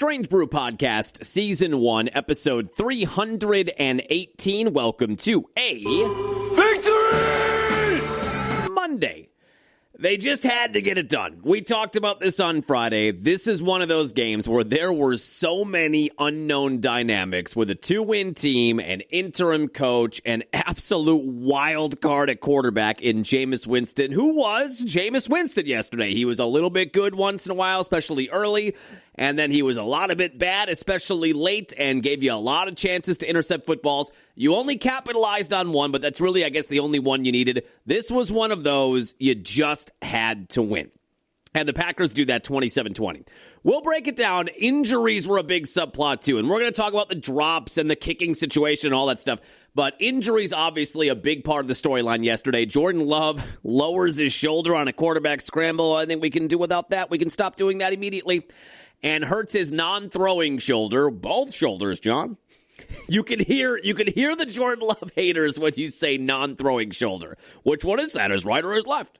Strange Brew Podcast, Season 1, Episode 318. Welcome to a Victory Monday. They just had to get it done. We talked about this on Friday. This is one of those games where there were so many unknown dynamics with a 2-win team, an interim coach, an absolute wild card at quarterback in Jameis Winston, who was Jameis Winston yesterday. He was a little bit good once in a while, especially early, and then he was a lot of bit bad, especially late, and gave you a lot of chances to intercept footballs. You only capitalized on one, but that's really, I guess, the only one you needed. This was one of those you just had to win. And the Packers do that 27-20. We'll break it down. Injuries were a big subplot, too, and we're going to talk about the drops and the kicking situation and all that stuff. But injuries, obviously, a big part of the storyline yesterday. Jordan Love lowers his shoulder on a quarterback scramble. I think we can do without that. We can stop doing that immediately. And hurts his non-throwing shoulder, both shoulders, John. You can hear the Jordan Love haters when you say non-throwing shoulder. Which one is that, his right or his left?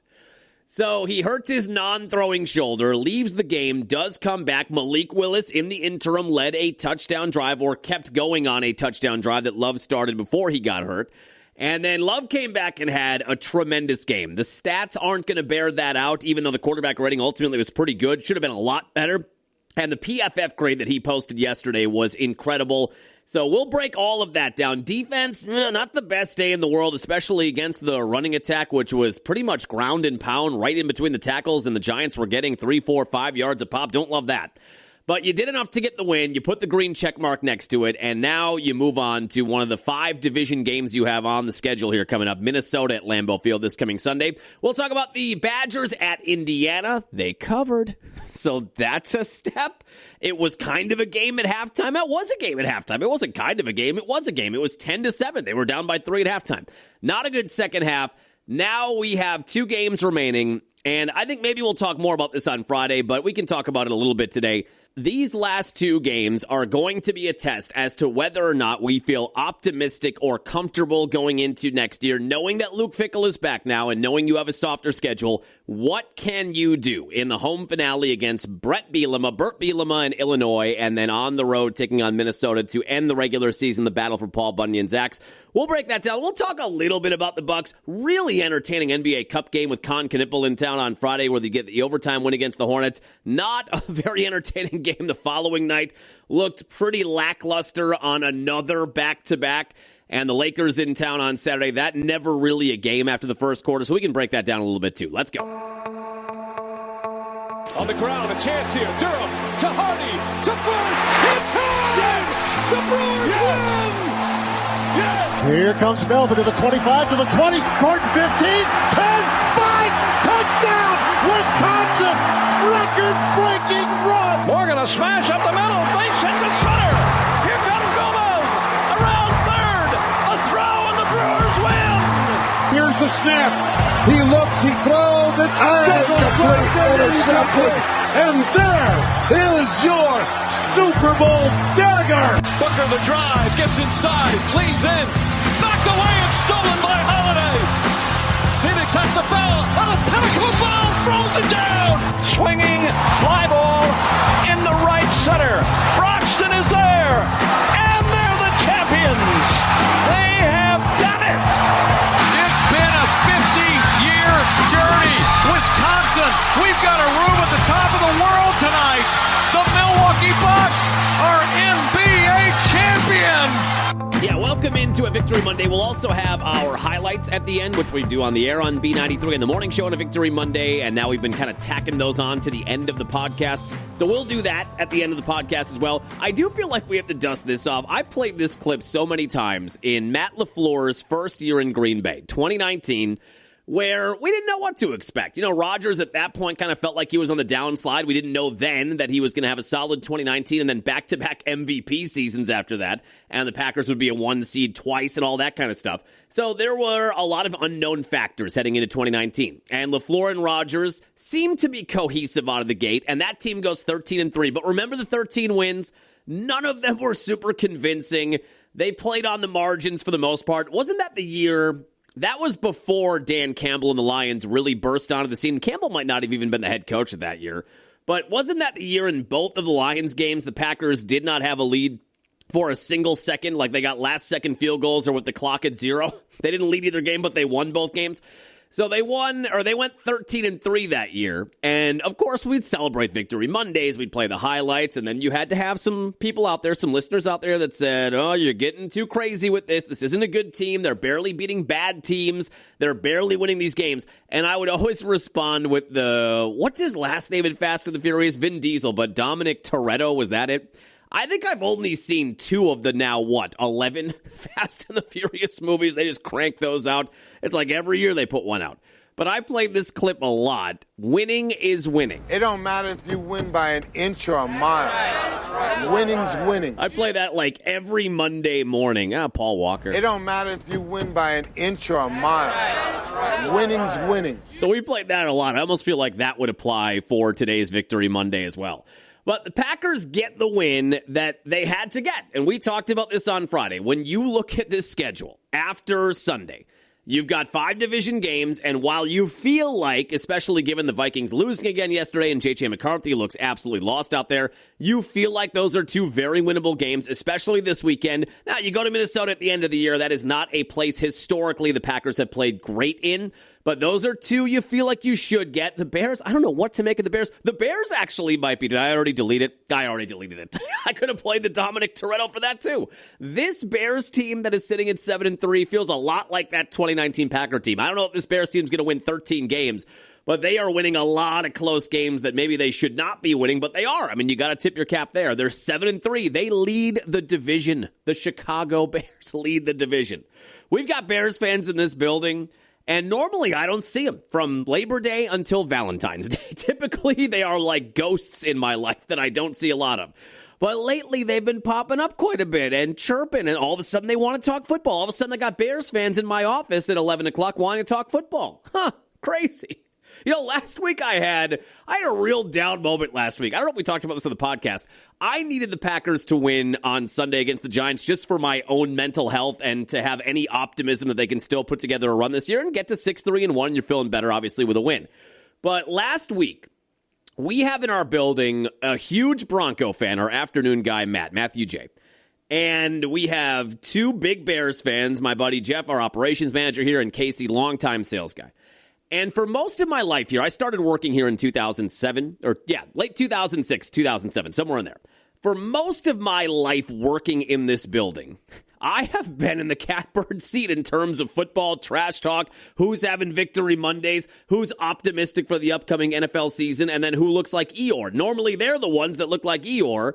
So he hurts his non-throwing shoulder, leaves the game, does come back. Malik Willis in the interim led a touchdown drive, or kept going on a touchdown drive that Love started before he got hurt. And then Love came back and had a tremendous game. The stats aren't going to bear that out, even though the quarterback rating ultimately was pretty good. Should have been a lot better. And the PFF grade that he posted yesterday was incredible. So we'll break all of that down. Defense, not the best day in the world, especially against the running attack, which was pretty much ground and pound right in between the tackles, and the Giants were getting 3, 4, 5 yards a pop. Don't love that. But you did enough to get the win. You put the green check mark next to it, and now you move on to one of the 5 division games you have on the schedule here coming up. Minnesota at Lambeau Field this coming Sunday. We'll talk about the Badgers at Indiana. They covered, so that's a step. It was kind of a game at halftime. It was a game at halftime. It wasn't kind of a game. It was a game. It was 10-7. They were down by 3 at halftime. Not a good second half. Now we have 2 games remaining, and I think maybe we'll talk more about this on Friday, but we can talk about it a little bit today. These last 2 games are going to be a test as to whether or not we feel optimistic or comfortable going into next year, knowing that Luke Fickell is back now and knowing you have a softer schedule. What can you do in the home finale against Bert Bielema in Illinois, and then on the road taking on Minnesota to end the regular season, the battle for Paul Bunyan's axe? We'll break that down. We'll talk a little bit about the Bucs. Really entertaining NBA Cup game with Con Knippel in town on Friday, where they get the overtime win against the Hornets. Not a very entertaining game the following night. Looked pretty lackluster on another back-to-back. And the Lakers in town on Saturday. That never really a game after the first quarter, so we can break that down a little bit too. Let's go. On the ground, a chance here. Durham to Hardy to first. In time! Yes! The Brewers win! Yes! Here comes Melvin to the 25, to the 20, Gordon 15, 10, 5, touchdown! Wisconsin! Record-breaking run! Morgan a smash up the middle, base hit to center. Here comes Gomez around third. A throw and the Brewers win. Here's the snap. He looks, he throws, and complete interception. And there is your Super Bowl dagger. Booker the drive, gets inside, leans in, knocked away and stolen by Holiday. Phoenix has the foul on a pinnacle ball, throws it down. Swinging fly ball in the right center. Broxton is there, and they're the champions. They have done it. It's been a 50-year journey. Wisconsin, we've got a room at the top of the world tonight. The Milwaukee Bucks are NBA champions. Yeah, welcome into a Victory Monday. We'll also have our highlights at the end, which we do on the air on B93 in the morning show on a Victory Monday, and now we've been kind of tacking those on to the end of the podcast. So we'll do that at the end of the podcast as well. I do feel like we have to dust this off. I played this clip so many times in Matt LaFleur's first year in Green Bay, 2019, where we didn't know what to expect. You know, Rodgers at that point kind of felt like he was on the downslide. We didn't know then that he was going to have a solid 2019 and then back-to-back MVP seasons after that, and the Packers would be a 1 seed twice and all that kind of stuff. So there were a lot of unknown factors heading into 2019, and LaFleur and Rodgers seemed to be cohesive out of the gate, and that team goes 13-3. But remember the 13 wins? None of them were super convincing. They played on the margins for the most part. Wasn't that the year? That was before Dan Campbell and the Lions really burst onto the scene. Campbell might not have even been the head coach of that year. But wasn't that the year in both of the Lions games the Packers did not have a lead for a single second? Like they got last-second field goals or with the clock at 0. They didn't lead either game, but they won both games. So they went 13-3 that year. And, of course, we'd celebrate Victory Mondays. We'd play the highlights. And then you had to have some people out there, some listeners out there that said, oh, you're getting too crazy with this. This isn't a good team. They're barely beating bad teams. They're barely winning these games. And I would always respond with what's his last name in Fast and the Furious? Vin Diesel, but Dominic Toretto, was that it? I think I've only seen 2 of the now, 11 Fast and the Furious movies. They just crank those out. It's like every year they put one out. But I played this clip a lot. Winning is winning. It don't matter if you win by an inch or a mile. Winning's winning. I play that like every Monday morning. Paul Walker. It don't matter if you win by an inch or a mile. Winning's winning. So we played that a lot. I almost feel like that would apply for today's Victory Monday as well. But the Packers get the win that they had to get. And we talked about this on Friday. When you look at this schedule after Sunday, you've got 5 division games. And while you feel like, especially given the Vikings losing again yesterday and J.J. McCarthy looks absolutely lost out there, you feel like those are 2 very winnable games, especially this weekend. Now, you go to Minnesota at the end of the year. That is not a place historically the Packers have played great in. But those are 2 you feel like you should get. The Bears, I don't know what to make of the Bears. The Bears actually might be. Did I already delete it? I already deleted it. I could have played the Dominic Toretto for that too. This Bears team that is sitting at 7-3 feels a lot like that 2019 Packer team. I don't know if this Bears team is going to win 13 games, but they are winning a lot of close games that maybe they should not be winning, but they are. I mean, you got to tip your cap there. They're 7-3. They lead the division. The Chicago Bears lead the division. We've got Bears fans in this building. And normally I don't see them from Labor Day until Valentine's Day. Typically they are like ghosts in my life that I don't see a lot of. But lately they've been popping up quite a bit and chirping, and all of a sudden they want to talk football. All of a sudden I got Bears fans in my office at 11 o'clock wanting to talk football. Crazy. You know, last week I had a real down moment last week. I don't know if we talked about this on the podcast. I needed the Packers to win on Sunday against the Giants just for my own mental health and to have any optimism that they can still put together a run this year and get to 6-3-1. You're feeling better, obviously, with a win. But last week, we have in our building a huge Bronco fan, our afternoon guy, Matthew J. And we have 2 big Bears fans, my buddy Jeff, our operations manager here, and Casey, longtime sales guy. And for most of my life here, I started working here in 2007, late 2006, 2007, somewhere in there. For most of my life working in this building, I have been in the catbird seat in terms of football, trash talk, who's having Victory Mondays, who's optimistic for the upcoming NFL season, and then who looks like Eeyore. Normally, they're the ones that look like Eeyore.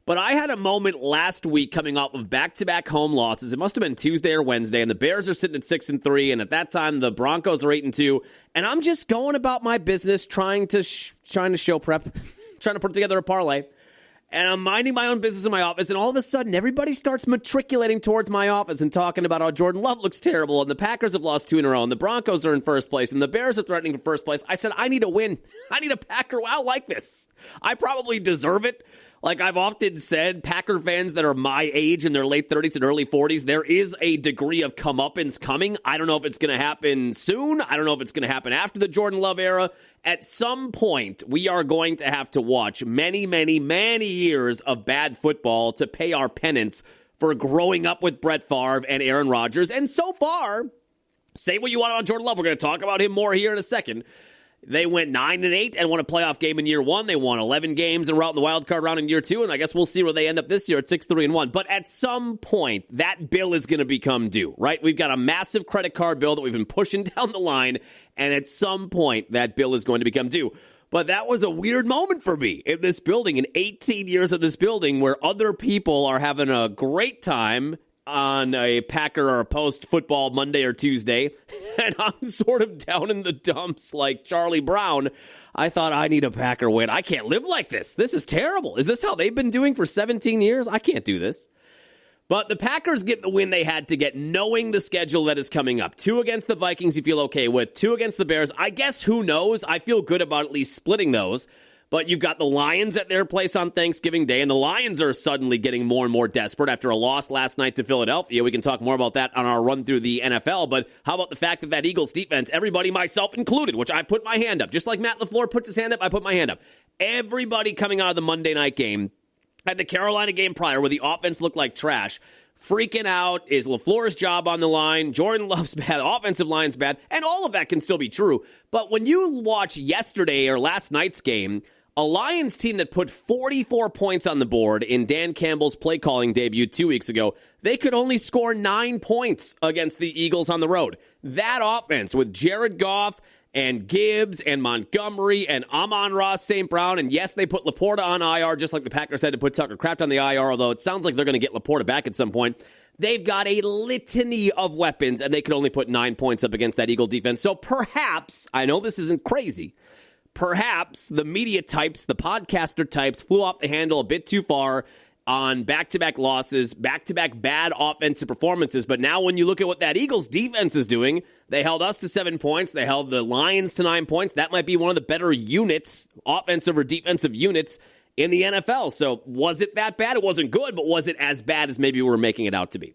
But I had a moment last week coming off of back-to-back home losses. It must have been Tuesday or Wednesday, and the Bears are sitting at 6-3, and at that time the Broncos are 8-2. And I'm just going about my business, trying to show prep, trying to put together a parlay. And I'm minding my own business in my office, and all of a sudden everybody starts matriculating towards my office and talking about how Jordan Love looks terrible, and the Packers have lost 2 in a row, and the Broncos are in first place, and the Bears are threatening for first place. I said, I need a win. I need a Packer. I like this. I probably deserve it. Like I've often said, Packer fans that are my age in their late 30s and early 40s, there is a degree of comeuppance coming. I don't know if it's going to happen soon. I don't know if it's going to happen after the Jordan Love era. At some point, we are going to have to watch many, many, many years of bad football to pay our penance for growing up with Brett Favre and Aaron Rodgers. And so far, say what you want about Jordan Love. We're going to talk about him more here in a second. They went 9-8 and won a playoff game in year 1. They won 11 games and were out in the wild card round in year 2. And I guess we'll see where they end up this year at 6-3-1. But at some point, that bill is going to become due, right? We've got a massive credit card bill that we've been pushing down the line. And at some point, that bill is going to become due. But that was a weird moment for me in this building, in 18 years of this building, where other people are having a great time on a Packer or a post-football Monday or Tuesday, and I'm sort of down in the dumps like Charlie Brown. I thought, I need a Packer win. I can't live like this. This is terrible. Is this how they've been doing for 17 years? I can't do this. But the Packers get the win they had to get, knowing the schedule that is coming up. 2 against the Vikings you feel okay with, 2 against the Bears. I guess who knows? I feel good about at least splitting those. But you've got the Lions at their place on Thanksgiving Day, and the Lions are suddenly getting more and more desperate after a loss last night to Philadelphia. We can talk more about that on our run through the NFL, but how about the fact that Eagles defense, everybody, myself included, which I put my hand up, just like Matt LaFleur puts his hand up, I put my hand up. Everybody coming out of the Monday night game, at the Carolina game prior, where the offense looked like trash, freaking out. Is LaFleur's job on the line? Jordan Love's bad. Offensive line's bad. And all of that can still be true. But when you watch yesterday or last night's game, a Lions team that put 44 points on the board in Dan Campbell's play calling debut 2 weeks ago, they could only score 9 points against the Eagles on the road. That offense with Jared Goff and Gibbs and Montgomery and Amon-Ra St. Brown, and yes, they put Laporta on IR just like the Packers had to put Tucker Kraft on the IR, although it sounds like they're going to get Laporta back at some point. They've got a litany of weapons, and they could only put 9 points up against that Eagle defense. So perhaps, I know this isn't crazy, perhaps the media types, the podcaster types, flew off the handle a bit too far on back-to-back losses, back-to-back bad offensive performances. But now when you look at what that Eagles defense is doing, they held us to 7 points. They held the Lions to 9 points. That might be one of the better units, offensive or defensive units, in the NFL. So was it that bad? It wasn't good, but was it as bad as maybe we were making it out to be?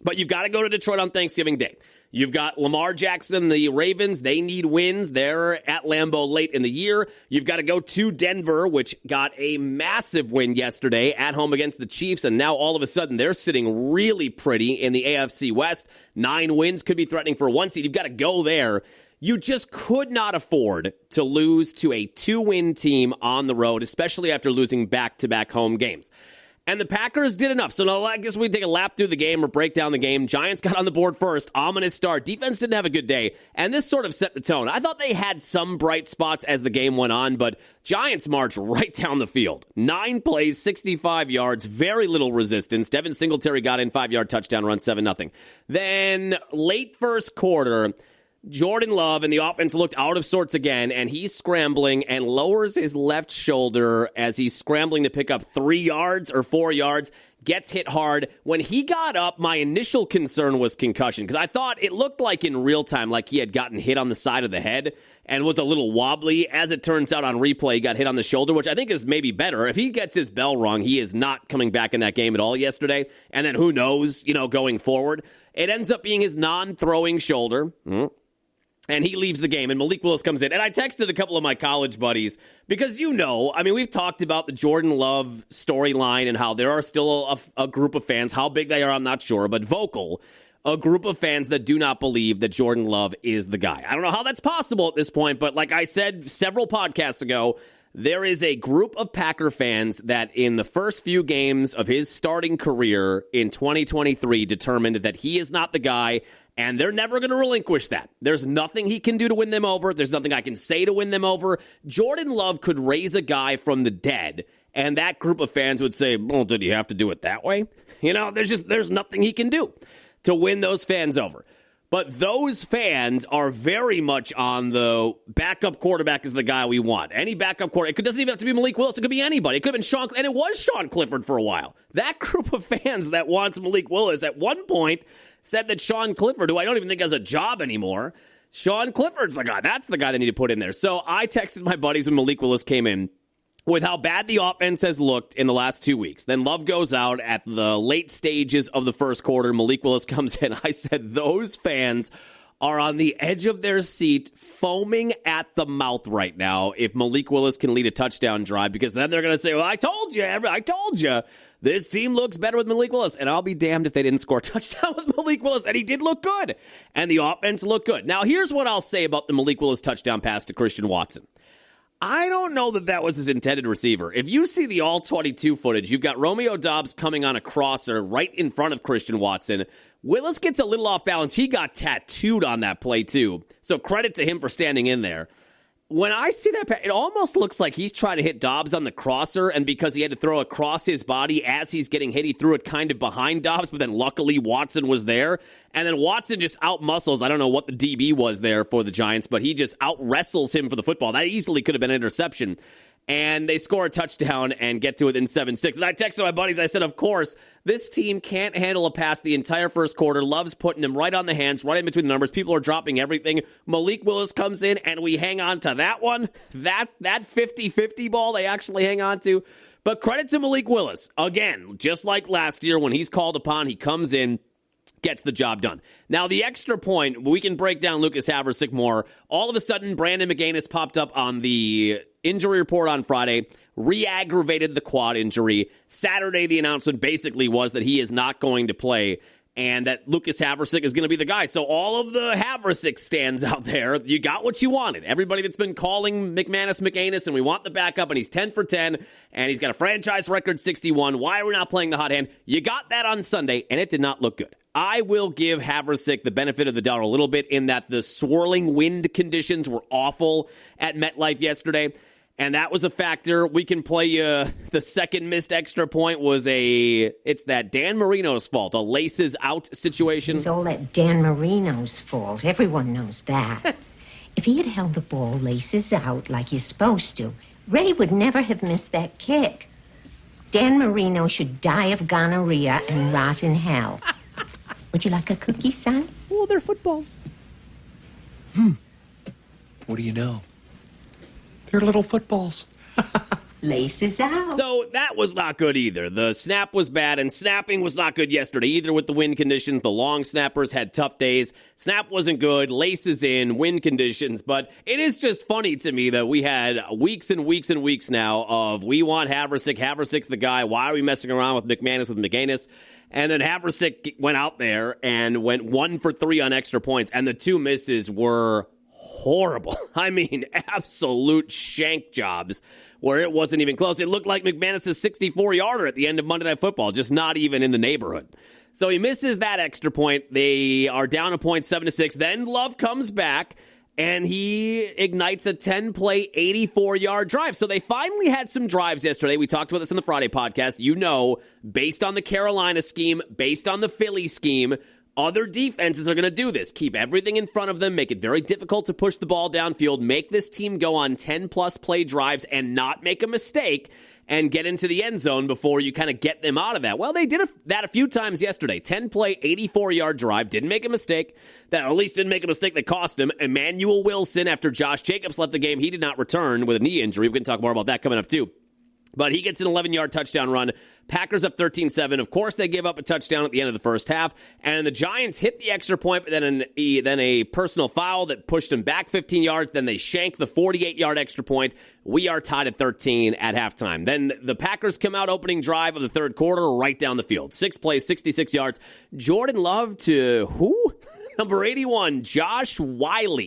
But you've got to go to Detroit on Thanksgiving Day. You've got Lamar Jackson, the Ravens. They need wins. They're at Lambeau late in the year. You've got to go to Denver, which got a massive win yesterday at home against the Chiefs. And now all of a sudden they're sitting really pretty in the AFC West. 9 wins could be threatening for 1 seed. You've got to go there. You just could not afford to lose to a 2-win team on the road, especially after losing back-to-back home games. And the Packers did enough. So now I guess we take a lap through the game or break down the game. Giants got on the board first. Ominous start. Defense didn't have a good day. And this sort of set the tone. I thought they had some bright spots as the game went on, but Giants marched right down the field. 9 plays, 65 yards, very little resistance. Devin Singletary got in 5-yard touchdown run, 7-0. Then late first quarter, Jordan Love and the offense looked out of sorts again, and he's scrambling and lowers his left shoulder as he's scrambling to pick up 3 yards or 4 yards, gets hit hard. When he got up, my initial concern was concussion, because I thought it looked like in real time like he had gotten hit on the side of the head and was a little wobbly. As it turns out on replay, he got hit on the shoulder, which I think is maybe better. If he gets his bell rung, he is not coming back in that game at all yesterday, and then who knows, going forward. It ends up being his non-throwing shoulder. And he leaves the game, and Malik Willis comes in. And I texted a couple of my college buddies because, we've talked about the Jordan Love storyline and how there are still a group of fans. How big they are, I'm not sure, but vocal. A group of fans that do not believe that Jordan Love is the guy. I don't know how that's possible at this point, but like I said several podcasts ago, there is a group of Packer fans that in the first few games of his starting career in 2023 determined that he is not the guy, and they're never going to relinquish that. There's nothing he can do to win them over. There's nothing I can say to win them over. Jordan Love could raise a guy from the dead, and that group of fans would say, well, did he have to do it that way? There's nothing he can do to win those fans over. But those fans are very much on the backup quarterback is the guy we want. Any backup quarterback. It doesn't even have to be Malik Willis. It could be anybody. It could have been Sean, and it was Sean Clifford for a while. That group of fans that wants Malik Willis at one point said that Sean Clifford, who I don't even think has a job anymore, Sean Clifford's the guy. That's the guy they need to put in there. So I texted my buddies when Malik Willis came in with how bad the offense has looked in the last 2 weeks. Then Love goes out at the late stages of the first quarter. Malik Willis comes in. I said, those fans are on the edge of their seat, foaming at the mouth right now if Malik Willis can lead a touchdown drive, because then they're going to say, well, I told you, this team looks better with Malik Willis. And I'll be damned if they didn't score a touchdown with Malik Willis. And he did look good. And the offense looked good. Now, here's what I'll say about the Malik Willis touchdown pass to Christian Watson. I don't know that was his intended receiver. If you see the all-22 footage, you've got Romeo Doubs coming on a crosser right in front of Christian Watson. Willis gets a little off balance. He got tattooed on that play, too. So credit to him for standing in there. When I see that, it almost looks like he's trying to hit Doubs on the crosser, and because he had to throw across his body as he's getting hit, he threw it kind of behind Doubs, but then luckily Watson was there. And then Watson just out-muscles. I don't know what the DB was there for the Giants, but he just out-wrestles him for the football. That easily could have been an interception. And they score a touchdown and get to within 7-6. And I texted my buddies, I said, of course, this team can't handle a pass the entire first quarter. Love's putting him right on the hands, right in between the numbers. People are dropping everything. Malik Willis comes in, and we hang on to that one. That 50-50 ball they actually hang on to. But credit to Malik Willis. Again, just like last year, when he's called upon, he comes in, gets the job done. Now, the extra point, we can break down Lucas Haversick more. All of a sudden, Brandon McGann has popped up on the injury report on Friday, re-aggravated the quad injury. Saturday, the announcement basically was that he is not going to play and that Lucas Havrisik is going to be the guy. So all of the Havrisik stands out there, you got what you wanted. Everybody that's been calling McManus, and we want the backup, and he's 10 for 10, and he's got a franchise record 61. Why are we not playing the hot hand? You got that on Sunday, and it did not look good. I will give Havrisik the benefit of the doubt a little bit in that the swirling wind conditions were awful at MetLife yesterday. And that was a factor. We can play the second missed extra point it's that Dan Marino's fault, a laces out situation. It was all that Dan Marino's fault. Everyone knows that. If he had held the ball laces out like you're supposed to, Ray would never have missed that kick. Dan Marino should die of gonorrhea and rot in hell. Would you like a cookie, son? Well, they're footballs. What do you know? They're little footballs. Laces out. So that was not good either. The snap was bad, and snapping was not good yesterday either with the wind conditions. The long snappers had tough days. Snap wasn't good. Laces in, wind conditions. But it is just funny to me that we had weeks and weeks and weeks now of we want Havrisik. Havrisik's the guy. Why are we messing around with McManus? And then Havrisik went out there and went 1 for 3 on extra points, and the 2 misses were horrible. I mean, absolute shank jobs where it wasn't even close. It looked like McManus' 64-yarder at the end of Monday Night Football, just not even in the neighborhood. So he misses that extra point. They are down a point, 7-6. Then Love comes back, and he ignites a 10-play, 84-yard drive. So they finally had some drives yesterday. We talked about this on the Friday podcast. You know, based on the Carolina scheme, based on the Philly scheme, other defenses are going to do this. Keep everything in front of them, make it very difficult to push the ball downfield, make this team go on 10-plus play drives and not make a mistake and get into the end zone before you kind of get them out of that. Well, they did that a few times yesterday. 10-play, 84-yard drive. Didn't make a mistake. That, or at least didn't make a mistake that cost him. Emmanuel Wilson, after Josh Jacobs left the game, he did not return with a knee injury. We can talk more about that coming up, too. But he gets an 11-yard touchdown run. Packers up 13-7. Of course, they gave up a touchdown at the end of the first half. And the Giants hit the extra point, but then a personal foul that pushed them back 15 yards. Then they shanked the 48-yard extra point. We are tied at 13 at halftime. Then the Packers come out opening drive of the third quarter right down the field. 6 plays, 66 yards. Jordan Love to who? Number 81, Josh Whyle.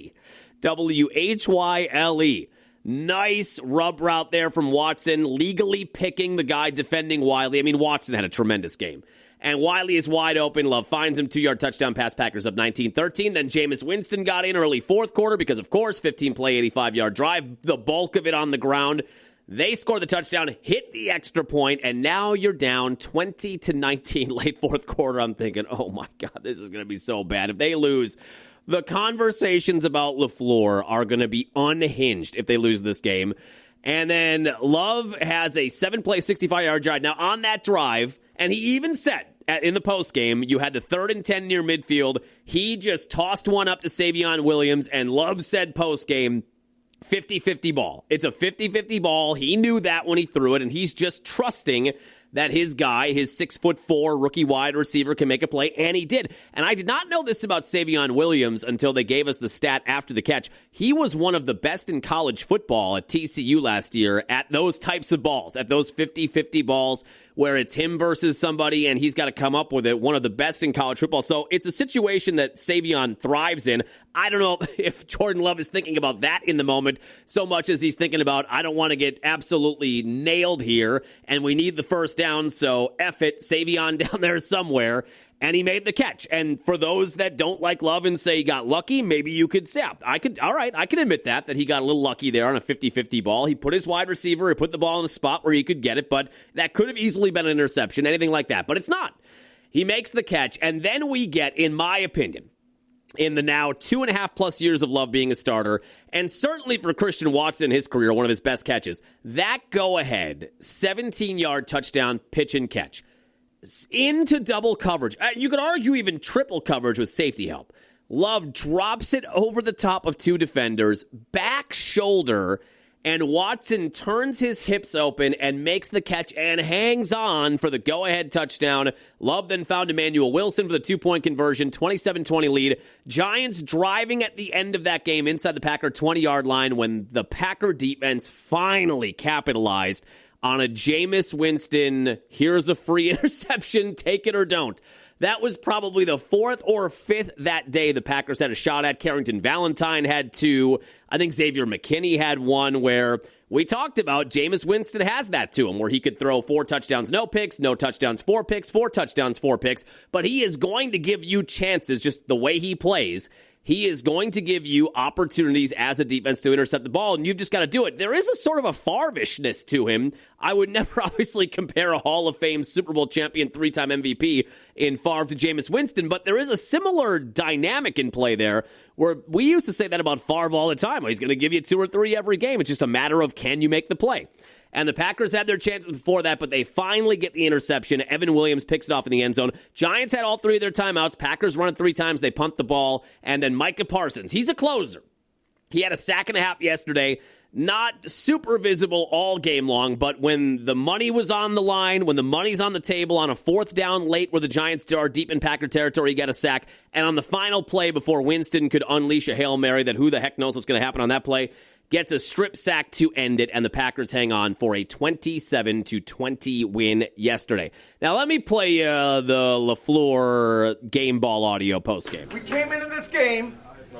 W-H-Y-L-E. Nice rub route there from Watson, legally picking the guy defending Wiley. I mean, Watson had a tremendous game. And Wiley is wide open. Love finds him, 2-yard touchdown pass. Packers up 19-13. Then Jameis Winston got in early fourth quarter because, of course, 15-play, 85-yard drive, the bulk of it on the ground. They score the touchdown, hit the extra point, and now you're down 20-19 late fourth quarter. I'm thinking, oh, my God, this is going to be so bad. If they lose, the conversations about LaFleur are going to be unhinged if they lose this game. And then Love has a 7-play, 65-yard drive. Now, on that drive, and he even said in the postgame, you had the 3rd and 10 near midfield. He just tossed one up to Savion Williams, and Love said postgame, 50-50 ball. It's a 50-50 ball. He knew that when he threw it, and he's just trusting that his guy, his 6'4" rookie wide receiver, can make a play, and he did. And I did not know this about Savion Williams until they gave us the stat after the catch. He was one of the best in college football at TCU last year at those types of balls, at those 50-50 balls where it's him versus somebody and he's got to come up with it. One of the best in college football. So it's a situation that Savion thrives in. I don't know if Jordan Love is thinking about that in the moment so much as he's thinking about, I don't want to get absolutely nailed here and we need the first down, so F it, Savion down there somewhere. And he made the catch. And for those that don't like Love and say he got lucky, maybe you could say, I can admit that he got a little lucky there on a 50-50 ball. He put his wide receiver, he put the ball in a spot where he could get it, but that could have easily been an interception, anything like that. But it's not. He makes the catch, and then we get, in my opinion, in the now 2.5+ years of Love being a starter, and certainly for Christian Watson in his career, one of his best catches, that go-ahead 17-yard touchdown pitch and catch. Into double coverage. You could argue even triple coverage with safety help. Love drops it over the top of 2 defenders, back shoulder, and Watson turns his hips open and makes the catch and hangs on for the go-ahead touchdown. Love then found Emmanuel Wilson for the 2-point conversion, 27-20 lead. Giants driving at the end of that game inside the Packer 20-yard line when the Packer defense finally capitalized on a Jameis Winston, here's a free interception, take it or don't. That was probably the 4th or 5th that day the Packers had a shot at. Carrington Valentine had 2. I think Xavier McKinney had 1 where we talked about Jameis Winston has that to him, where he could throw 4 touchdowns, no picks, no touchdowns, 4 picks, 4 touchdowns, 4 picks. But he is going to give you chances, just the way he plays. He is going to give you opportunities as a defense to intercept the ball, and you've just got to do it. There is a sort of a Favre-ishness to him. I would never obviously compare a Hall of Fame Super Bowl champion 3-time MVP in Favre to Jameis Winston, but there is a similar dynamic in play there where we used to say that about Favre all the time. He's going to give you 2 or 3 every game. It's just a matter of can you make the play. And the Packers had their chances before that, but they finally get the interception. Evan Williams picks it off in the end zone. Giants had all 3 of their timeouts. Packers run it 3 times. They punt the ball. And then Micah Parsons, he's a closer. He had a sack and a half yesterday. Not super visible all game long, but when the money was on the line, when the money's on the table on a 4th down late where the Giants are deep in Packer territory, he got a sack. And on the final play before Winston could unleash a Hail Mary that who the heck knows what's going to happen on that play, gets a strip sack to end it, and the Packers hang on for a 27-20 win yesterday. Now, let me play the LaFleur game ball audio postgame. We came into this game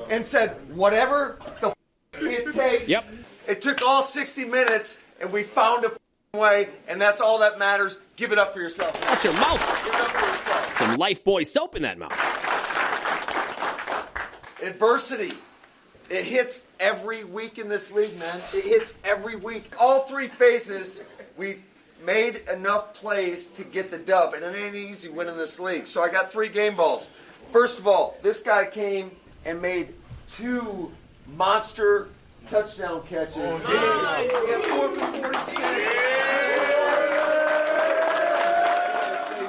and said, whatever the it takes. Yep. It took all 60 minutes, and we found a way, and that's all that matters. Give it up for yourself. Watch your mouth. Give it up for yourself. Some Lifebuoy soap in that mouth. Adversity. It hits every week in this league, man. It hits every week. All 3 phases, we made enough plays to get the dub, and it ain't easy winning this league. So I got 3 game balls. First of all, this guy came and made 2 monster touchdown catches. Oh, yeah. He had 4 for 46. I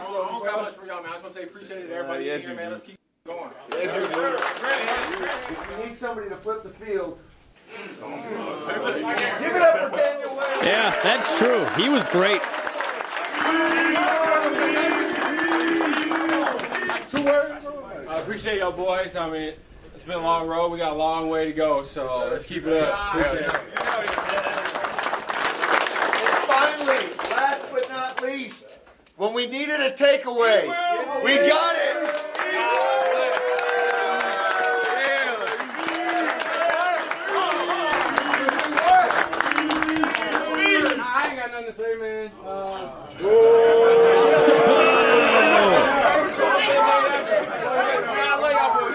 don't got much for y'all, man. I just want to say appreciate it to everybody here, man. Let's keep going. If you need somebody to flip the field, give it up for Daniel Wayne. Yeah, that's true. He was great. I appreciate y'all boys. I mean, it's been a long road. We got a long way to go, so let's keep it up. Appreciate it. And finally, last but not least, when we needed a takeaway, we got it. I ain't got nothing to say, man.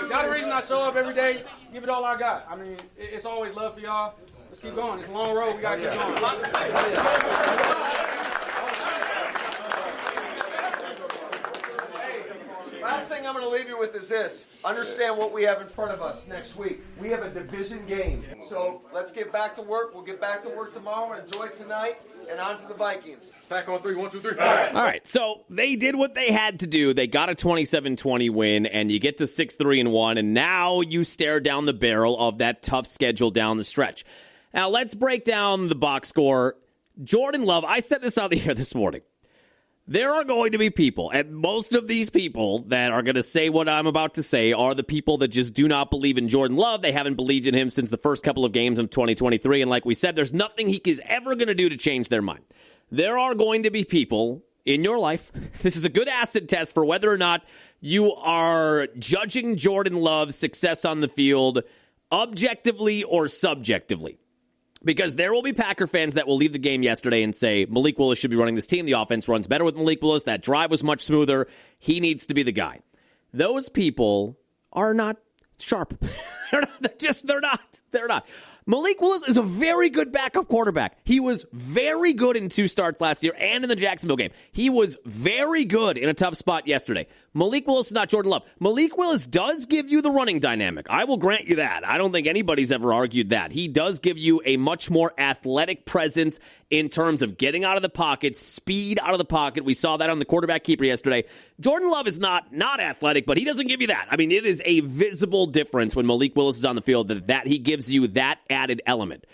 Y'all the reason I show up every day, give it all I got. I mean, it's always love for y'all. Let's keep going. It's a long road. We got to keep going. Last thing I'm going to leave you with is this. Understand what we have in front of us next week. We have a division game. So let's get back to work. We'll get back to work tomorrow. Enjoy tonight. And on to the Vikings. Back on 3, 1, 2, 3. All right, so they did what they had to do. They got a 27-20 win, and you get to 6-3-1, and now you stare down the barrel of that tough schedule down the stretch. Now, let's break down the box score. Jordan Love, I said this on the air this morning. There are going to be people, and most of these people that are going to say what I'm about to say are the people that just do not believe in Jordan Love. They haven't believed in him since the first couple of games of 2023, and like we said, there's nothing he is ever going to do to change their mind. There are going to be people in your life. This is a good acid test for whether or not you are judging Jordan Love's success on the field objectively or subjectively. Because there will be Packer fans that will leave the game yesterday and say, Malik Willis should be running this team. The offense runs better with Malik Willis. That drive was much smoother. He needs to be the guy. Those people are not sharp. They're not. Malik Willis is a very good backup quarterback. He was very good in 2 starts last year and in the Jacksonville game. He was very good in a tough spot yesterday. Malik Willis is not Jordan Love. Malik Willis does give you the running dynamic. I will grant you that. I don't think anybody's ever argued that. He does give you a much more athletic presence in terms of getting out of the pocket, speed out of the pocket. We saw that on the quarterback keeper yesterday. Jordan Love is not athletic, but he doesn't give you that. I mean, it is a visible difference when Malik Willis is on the field that he gives you that added element.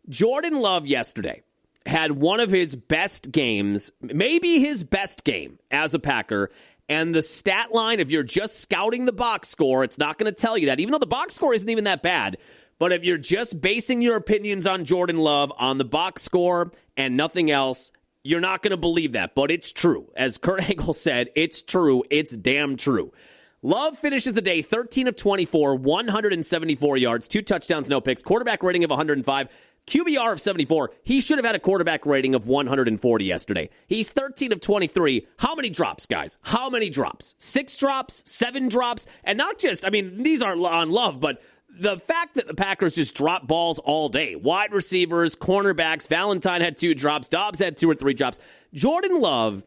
Jordan Love yesterday had one of his best games, maybe his best game as a Packer. And the stat line, if you're just scouting the box score, it's not going to tell you that, even though the box score isn't even that bad. But if you're just basing your opinions on Jordan Love on the box score and nothing else, you're not going to believe that. But it's true. As Kurt Angle said, it's true. It's damn true. Love finishes the day 13 of 24, 174 yards, 2 touchdowns, no picks, quarterback rating of 105. QBR of 74. He should have had a quarterback rating of 140 yesterday. He's 13 of 23. How many drops, guys? How many drops? 6 drops? 7 drops? And not just, these aren't on Love, but the fact that the Packers just drop balls all day. Wide receivers, cornerbacks. Valentine had 2 drops. Dobbs had 2 or 3 drops. Jordan Love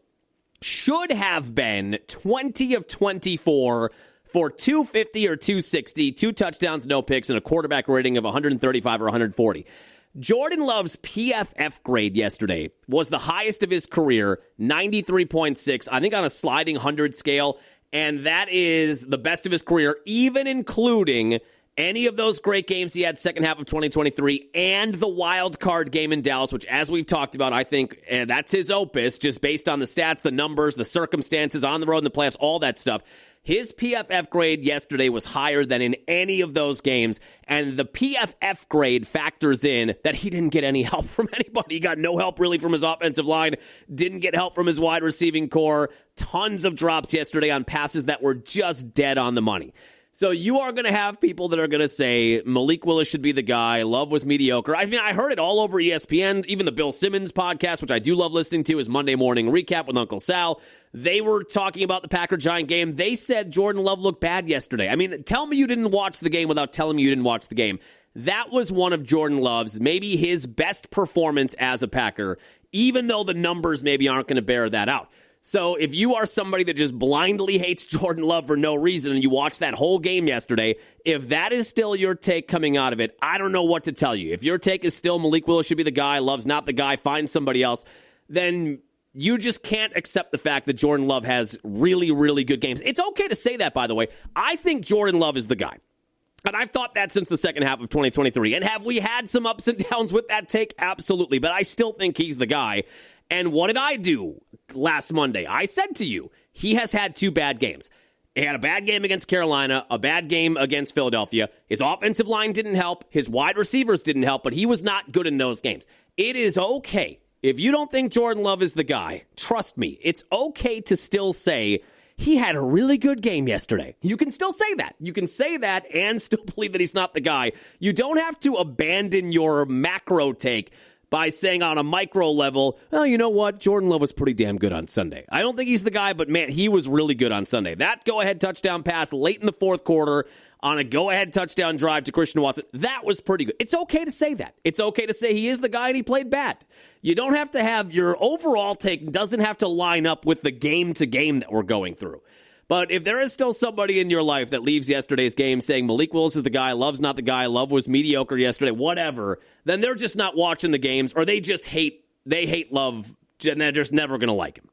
should have been 20 of 24 for 250 or 260, 2 touchdowns, no picks, and a quarterback rating of 135 or 140. Jordan Love's PFF grade yesterday was the highest of his career, 93.6, I think on a sliding 100 scale, and that is the best of his career, even including any of those great games he had second half of 2023 and the wild card game in Dallas, which, as we've talked about, I think that's his opus, just based on the stats, the numbers, the circumstances on the road in the playoffs, all that stuff. His PFF grade yesterday was higher than in any of those games, and the PFF grade factors in that he didn't get any help from anybody. He got no help really from his offensive line, didn't get help from his wide receiving core, tons of drops yesterday on passes that were just dead on the money. So you are going to have people that are going to say Malik Willis should be the guy. Love was mediocre. I heard it all over ESPN. Even the Bill Simmons podcast, which I do love listening to, is Monday Morning Recap with Uncle Sal. They were talking about the Packer-Giant game. They said Jordan Love looked bad yesterday. Tell me you didn't watch the game without telling me you didn't watch the game. That was one of Jordan Love's, maybe his best performance as a Packer, even though the numbers maybe aren't going to bear that out. So if you are somebody that just blindly hates Jordan Love for no reason and you watched that whole game yesterday, if that is still your take coming out of it, I don't know what to tell you. If your take is still Malik Willis should be the guy, Love's not the guy, find somebody else, then you just can't accept the fact that Jordan Love has really, really good games. It's okay to say that, by the way. I think Jordan Love is the guy. And I've thought that since the second half of 2023. And have we had some ups and downs with that take? Absolutely. But I still think he's the guy. And what did I do last Monday? I said to you, he has had 2 bad games. He had a bad game against Carolina, a bad game against Philadelphia. His offensive line didn't help. His wide receivers didn't help, but he was not good in those games. It is okay. If you don't think Jordan Love is the guy, trust me, it's okay to still say he had a really good game yesterday. You can still say that. You can say that and still believe that he's not the guy. You don't have to abandon your macro take by saying on a micro level, oh, you know what? Jordan Love was pretty damn good on Sunday. I don't think he's the guy, but man, he was really good on Sunday. That go-ahead touchdown pass late in the fourth quarter on a go-ahead touchdown drive to Christian Watson, that was pretty good. It's okay to say that. It's okay to say he is the guy and he played bad. You don't have to have your overall take, doesn't have to line up with the game-to-game that we're going through. But if there is still somebody in your life that leaves yesterday's game saying Malik Willis is the guy, Love's not the guy, Love was mediocre yesterday, whatever, then they're just not watching the games, or they just hate Love, and they're just never going to like him.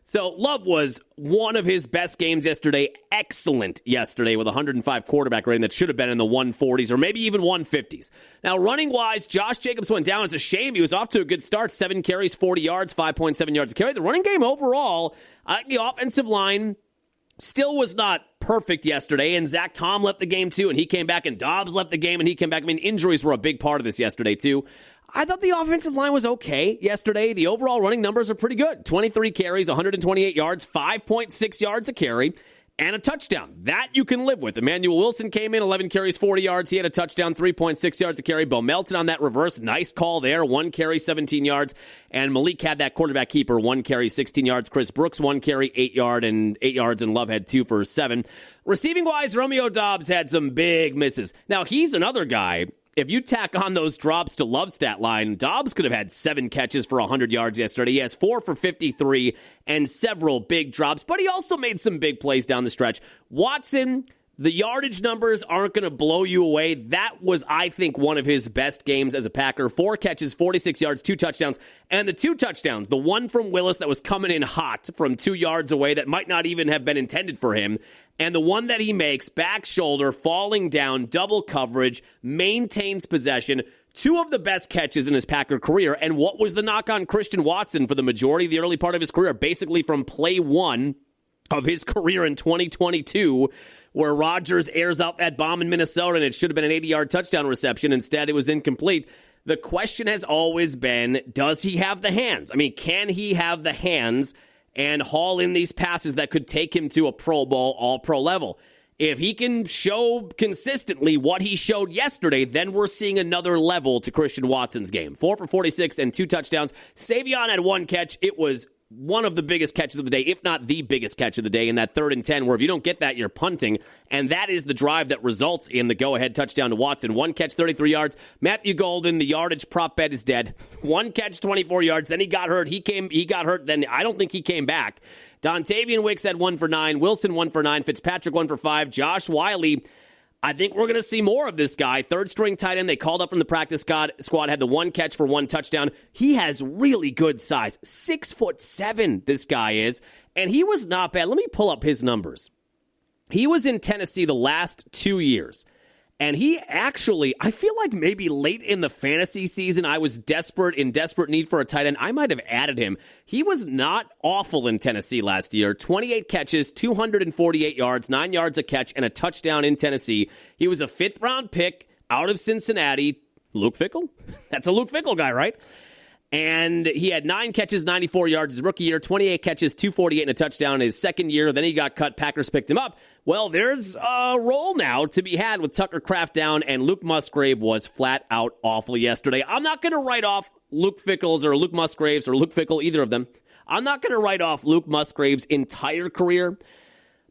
So Love was one of his best games yesterday, excellent yesterday with 105 quarterback rating that should have been in the 140s or maybe even 150s. Now, running-wise, Josh Jacobs went down. It's a shame. He was off to a good start, 7 carries, 40 yards, 5.7 yards a carry. The running game overall, the offensive line still was not perfect yesterday, and Zach Tom left the game too, and he came back, and Dobbs left the game, and he came back. Injuries were a big part of this yesterday too. I thought the offensive line was okay yesterday. The overall running numbers are pretty good. 23 carries, 128 yards, 5.6 yards a carry, and a touchdown. That you can live with. Emmanuel Wilson came in, 11 carries, 40 yards. He had a touchdown, 3.6 yards a carry. Bo Melton on that reverse. Nice call there. 1 carry, 17 yards. And Malik had that quarterback keeper, 1 carry, 16 yards. Chris Brooks, 1 carry, 8 yards, and Love had 2 for 7. Receiving-wise, Romeo Doubs had some big misses. Now, he's another guy. If you tack on those drops to Love's stat line, Doubs could have had 7 catches for 100 yards yesterday. He has 4 for 53 and several big drops, but he also made some big plays down the stretch. Watson, the yardage numbers aren't going to blow you away. That was, I think, one of his best games as a Packer. 4 catches, 46 yards, 2 touchdowns. And the 2 touchdowns, the one from Willis that was coming in hot from 2 yards away that might not even have been intended for him, and the one that he makes, back shoulder, falling down, double coverage, maintains possession, 2 of the best catches in his Packer career. And what was the knock on Christian Watson for the majority of the early part of his career? Basically from play 1 of his career in 2022, where Rodgers airs out that bomb in Minnesota and it should have been an 80-yard touchdown reception. Instead, it was incomplete. The question has always been, does he have the hands? I mean, can he have the hands and haul in these passes that could take him to a Pro Bowl, all-pro level? If he can show consistently what he showed yesterday, then we're seeing another level to Christian Watson's game. 4 for 46 and 2 touchdowns. Savion had 1 catch. It was one of the biggest catches of the day, if not the biggest catch of the day, in that 3rd and 10, where if you don't get that, you're punting. And that is the drive that results in the go-ahead touchdown to Watson. 1 catch, 33 yards. Matthew Golden, the yardage prop bet is dead. 1 catch, 24 yards. Then he got hurt. He got hurt. Then I don't think he came back. Dontavian Wicks had 1 for 9. Wilson 1 for 9. Fitzpatrick 1 for 5. Josh Wiley, I think we're going to see more of this guy. 3rd-string tight end. They called up from the practice squad, had the 1 catch for 1 touchdown. He has really good size. 6'7", this guy is. And he was not bad. Let me pull up his numbers. He was in Tennessee the last 2 years. And he actually, I feel like maybe late in the fantasy season, I was in desperate need for a tight end. I might have added him. He was not awful in Tennessee last year. 28 catches, 248 yards, 9 yards a catch, and a touchdown in Tennessee. He was a 5th-round pick out of Cincinnati. Luke Fickell? That's a Luke Fickell guy, right? And he had 9 catches, 94 yards his rookie year, 28 catches, 248 and a touchdown his second year. Then he got cut. Packers picked him up. Well, there's a role now to be had with Tucker Kraft down, and Luke Musgrave was flat out awful yesterday. I'm not going to write off Luke Fickell's or Luke Musgrave's or Luke Fickell, either of them. I'm not going to write off Luke Musgrave's entire career.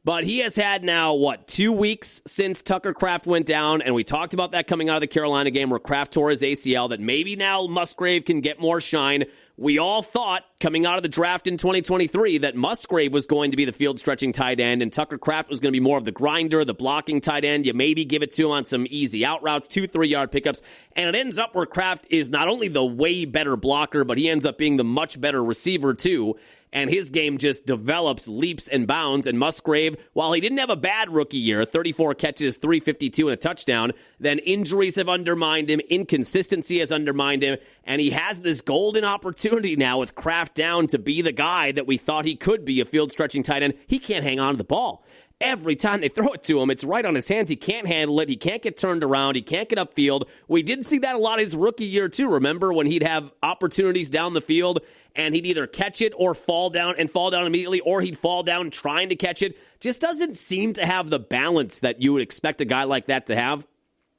But he has had now, 2 weeks since Tucker Kraft went down, and we talked about that coming out of the Carolina game where Kraft tore his ACL, that maybe now Musgrave can get more shine. We all thought, coming out of the draft in 2023, that Musgrave was going to be the field-stretching tight end, and Tucker Kraft was going to be more of the grinder, the blocking tight end. You maybe give it to him on some easy out routes, 2 3-yard pickups, and it ends up where Kraft is not only the way better blocker, but he ends up being the much better receiver, too. And his game just develops leaps and bounds. And Musgrave, while he didn't have a bad rookie year, 34 catches, 352 and a touchdown, then injuries have undermined him, inconsistency has undermined him, and he has this golden opportunity now with Kraft down to be the guy that we thought he could be, a field-stretching tight end. He can't hang on to the ball. Every time they throw it to him, it's right on his hands. He can't handle it. He can't get turned around. He can't get upfield. We did see that a lot his rookie year, too. Remember when he'd have opportunities down the field and he'd either catch it or fall down immediately, or he'd fall down trying to catch it. Just doesn't seem to have the balance that you would expect a guy like that to have.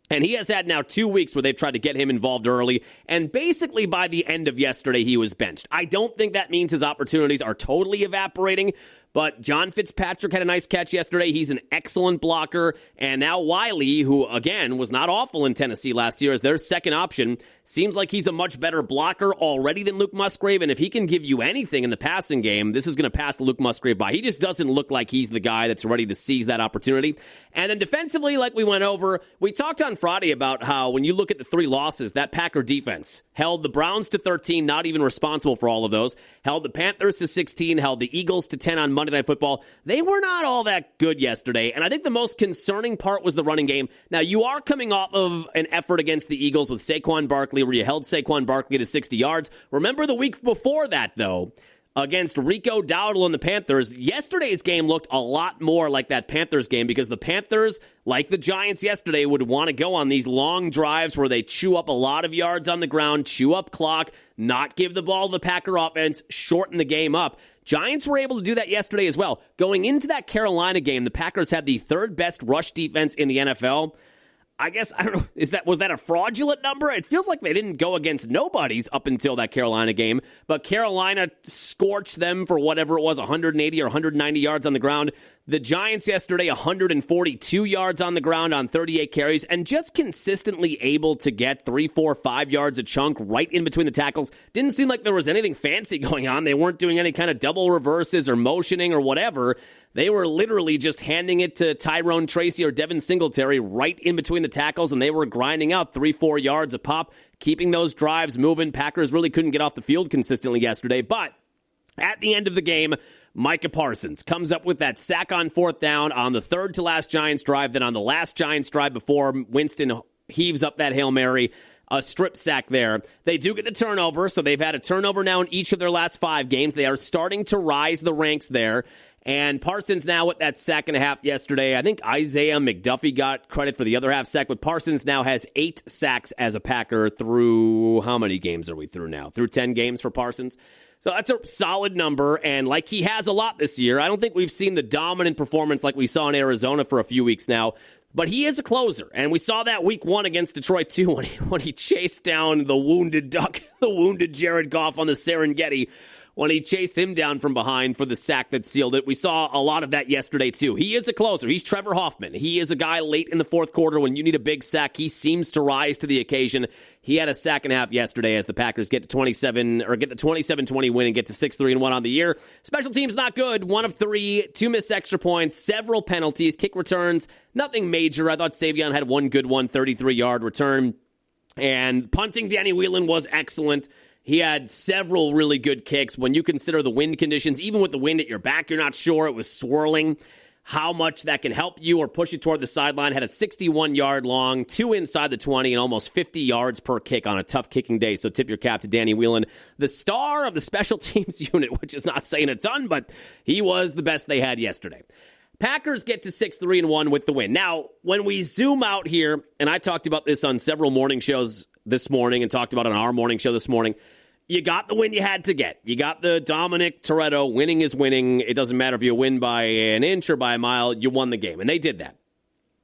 And he has had now 2 weeks where they've tried to get him involved early. And basically by the end of yesterday, he was benched. I don't think that means his opportunities are totally evaporating. But John Fitzpatrick had a nice catch yesterday. He's an excellent blocker. And now Wiley, who, again, was not awful in Tennessee last year as their second option, seems like he's a much better blocker already than Luke Musgrave. And if he can give you anything in the passing game, this is going to pass Luke Musgrave by. He just doesn't look like he's the guy that's ready to seize that opportunity. And then defensively, like we went over, we talked on Friday about how when you look at the 3 losses, that Packer defense held the Browns to 13, not even responsible for all of those, held the Panthers to 16, held the Eagles to 10 on Monday Night Football. They were not all that good yesterday, and I think the most concerning part was the running game. Now, you are coming off of an effort against the Eagles with Saquon Barkley, where you held Saquon Barkley to 60 yards. Remember the week before that, though, against Rico Dowdle and the Panthers, yesterday's game looked a lot more like that Panthers game because the Panthers, like the Giants yesterday, would want to go on these long drives where they chew up a lot of yards on the ground, chew up clock, not give the ball to the Packer offense, shorten the game up. Giants were able to do that yesterday as well. Going into that Carolina game, the Packers had the 3rd best rush defense in the NFL. I guess, I don't know, was that a fraudulent number? It feels like they didn't go against nobodies up until that Carolina game, but Carolina scorched them for whatever it was, 180 or 190 yards on the ground. The Giants yesterday, 142 yards on the ground on 38 carries, and just consistently able to get 3, 4, 5 yards a chunk right in between the tackles. Didn't seem like there was anything fancy going on. They weren't doing any kind of double reverses or motioning or whatever. They were literally just handing it to Tyrone Tracy or Devin Singletary right in between the tackles, and they were grinding out 3, 4 yards a pop, keeping those drives moving. Packers really couldn't get off the field consistently yesterday, but at the end of the game, Micah Parsons comes up with that sack on 4th down on the 3rd-to-last Giants drive, then on the last Giants drive before Winston heaves up that Hail Mary. a strip sack there. They do get the turnover, so they've had a turnover now in each of their last 5 games. They are starting to rise the ranks there. And Parsons now with that sack and a half yesterday. I think Isaiah McDuffie got credit for the other half sack, but Parsons now has 8 sacks as a Packer through, how many games are we through now? Through 10 games for Parsons. So that's a solid number, and like he has a lot this year. I don't think we've seen the dominant performance like we saw in Arizona for a few weeks now, but he is a closer, and we saw that week 1 against Detroit too when he chased down the wounded Duck, the wounded Jared Goff on the Serengeti, when he chased him down from behind for the sack that sealed it. We saw a lot of that yesterday, too. He is a closer. He's Trevor Hoffman. He is a guy late in the fourth quarter when you need a big sack. He seems to rise to the occasion. He had a sack and a half yesterday as the Packers get the 27-20 win and get to 6-3-1 on the year. Special teams not good. 1 of 3, 2 missed extra points, several penalties, kick returns, nothing major. I thought Savion had one good one, 33-yard return. And punting, Danny Whelan was excellent. He had several really good kicks. When you consider the wind conditions, even with the wind at your back, you're not sure. It was swirling. How much that can help you or push you toward the sideline. Had a 61-yard long, 2 inside the 20, and almost 50 yards per kick on a tough kicking day. So tip your cap to Danny Whelan, the star of the special teams unit, which is not saying a ton, but he was the best they had yesterday. Packers get to 6-3-1 with the win. Now, when we zoom out here, and I talked about this on several morning shows this morning and talked about it on our morning show this morning, you got the win you had to get. You got the Dominic Toretto, winning is winning. It doesn't matter if you win by an inch or by a mile, you won the game. And they did that.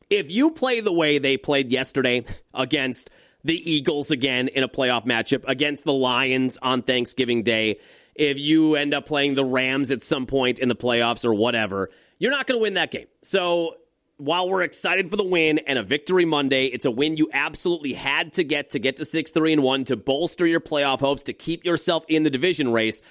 If you play the way they played yesterday against the Eagles again in a playoff matchup, against the Lions on Thanksgiving Day, if you end up playing the Rams at some point in the playoffs or whatever, you're not going to win that game. So while we're excited for the win and a victory Monday, it's a win you absolutely had to get to 6-3-1, to bolster your playoff hopes, to keep yourself in the division race.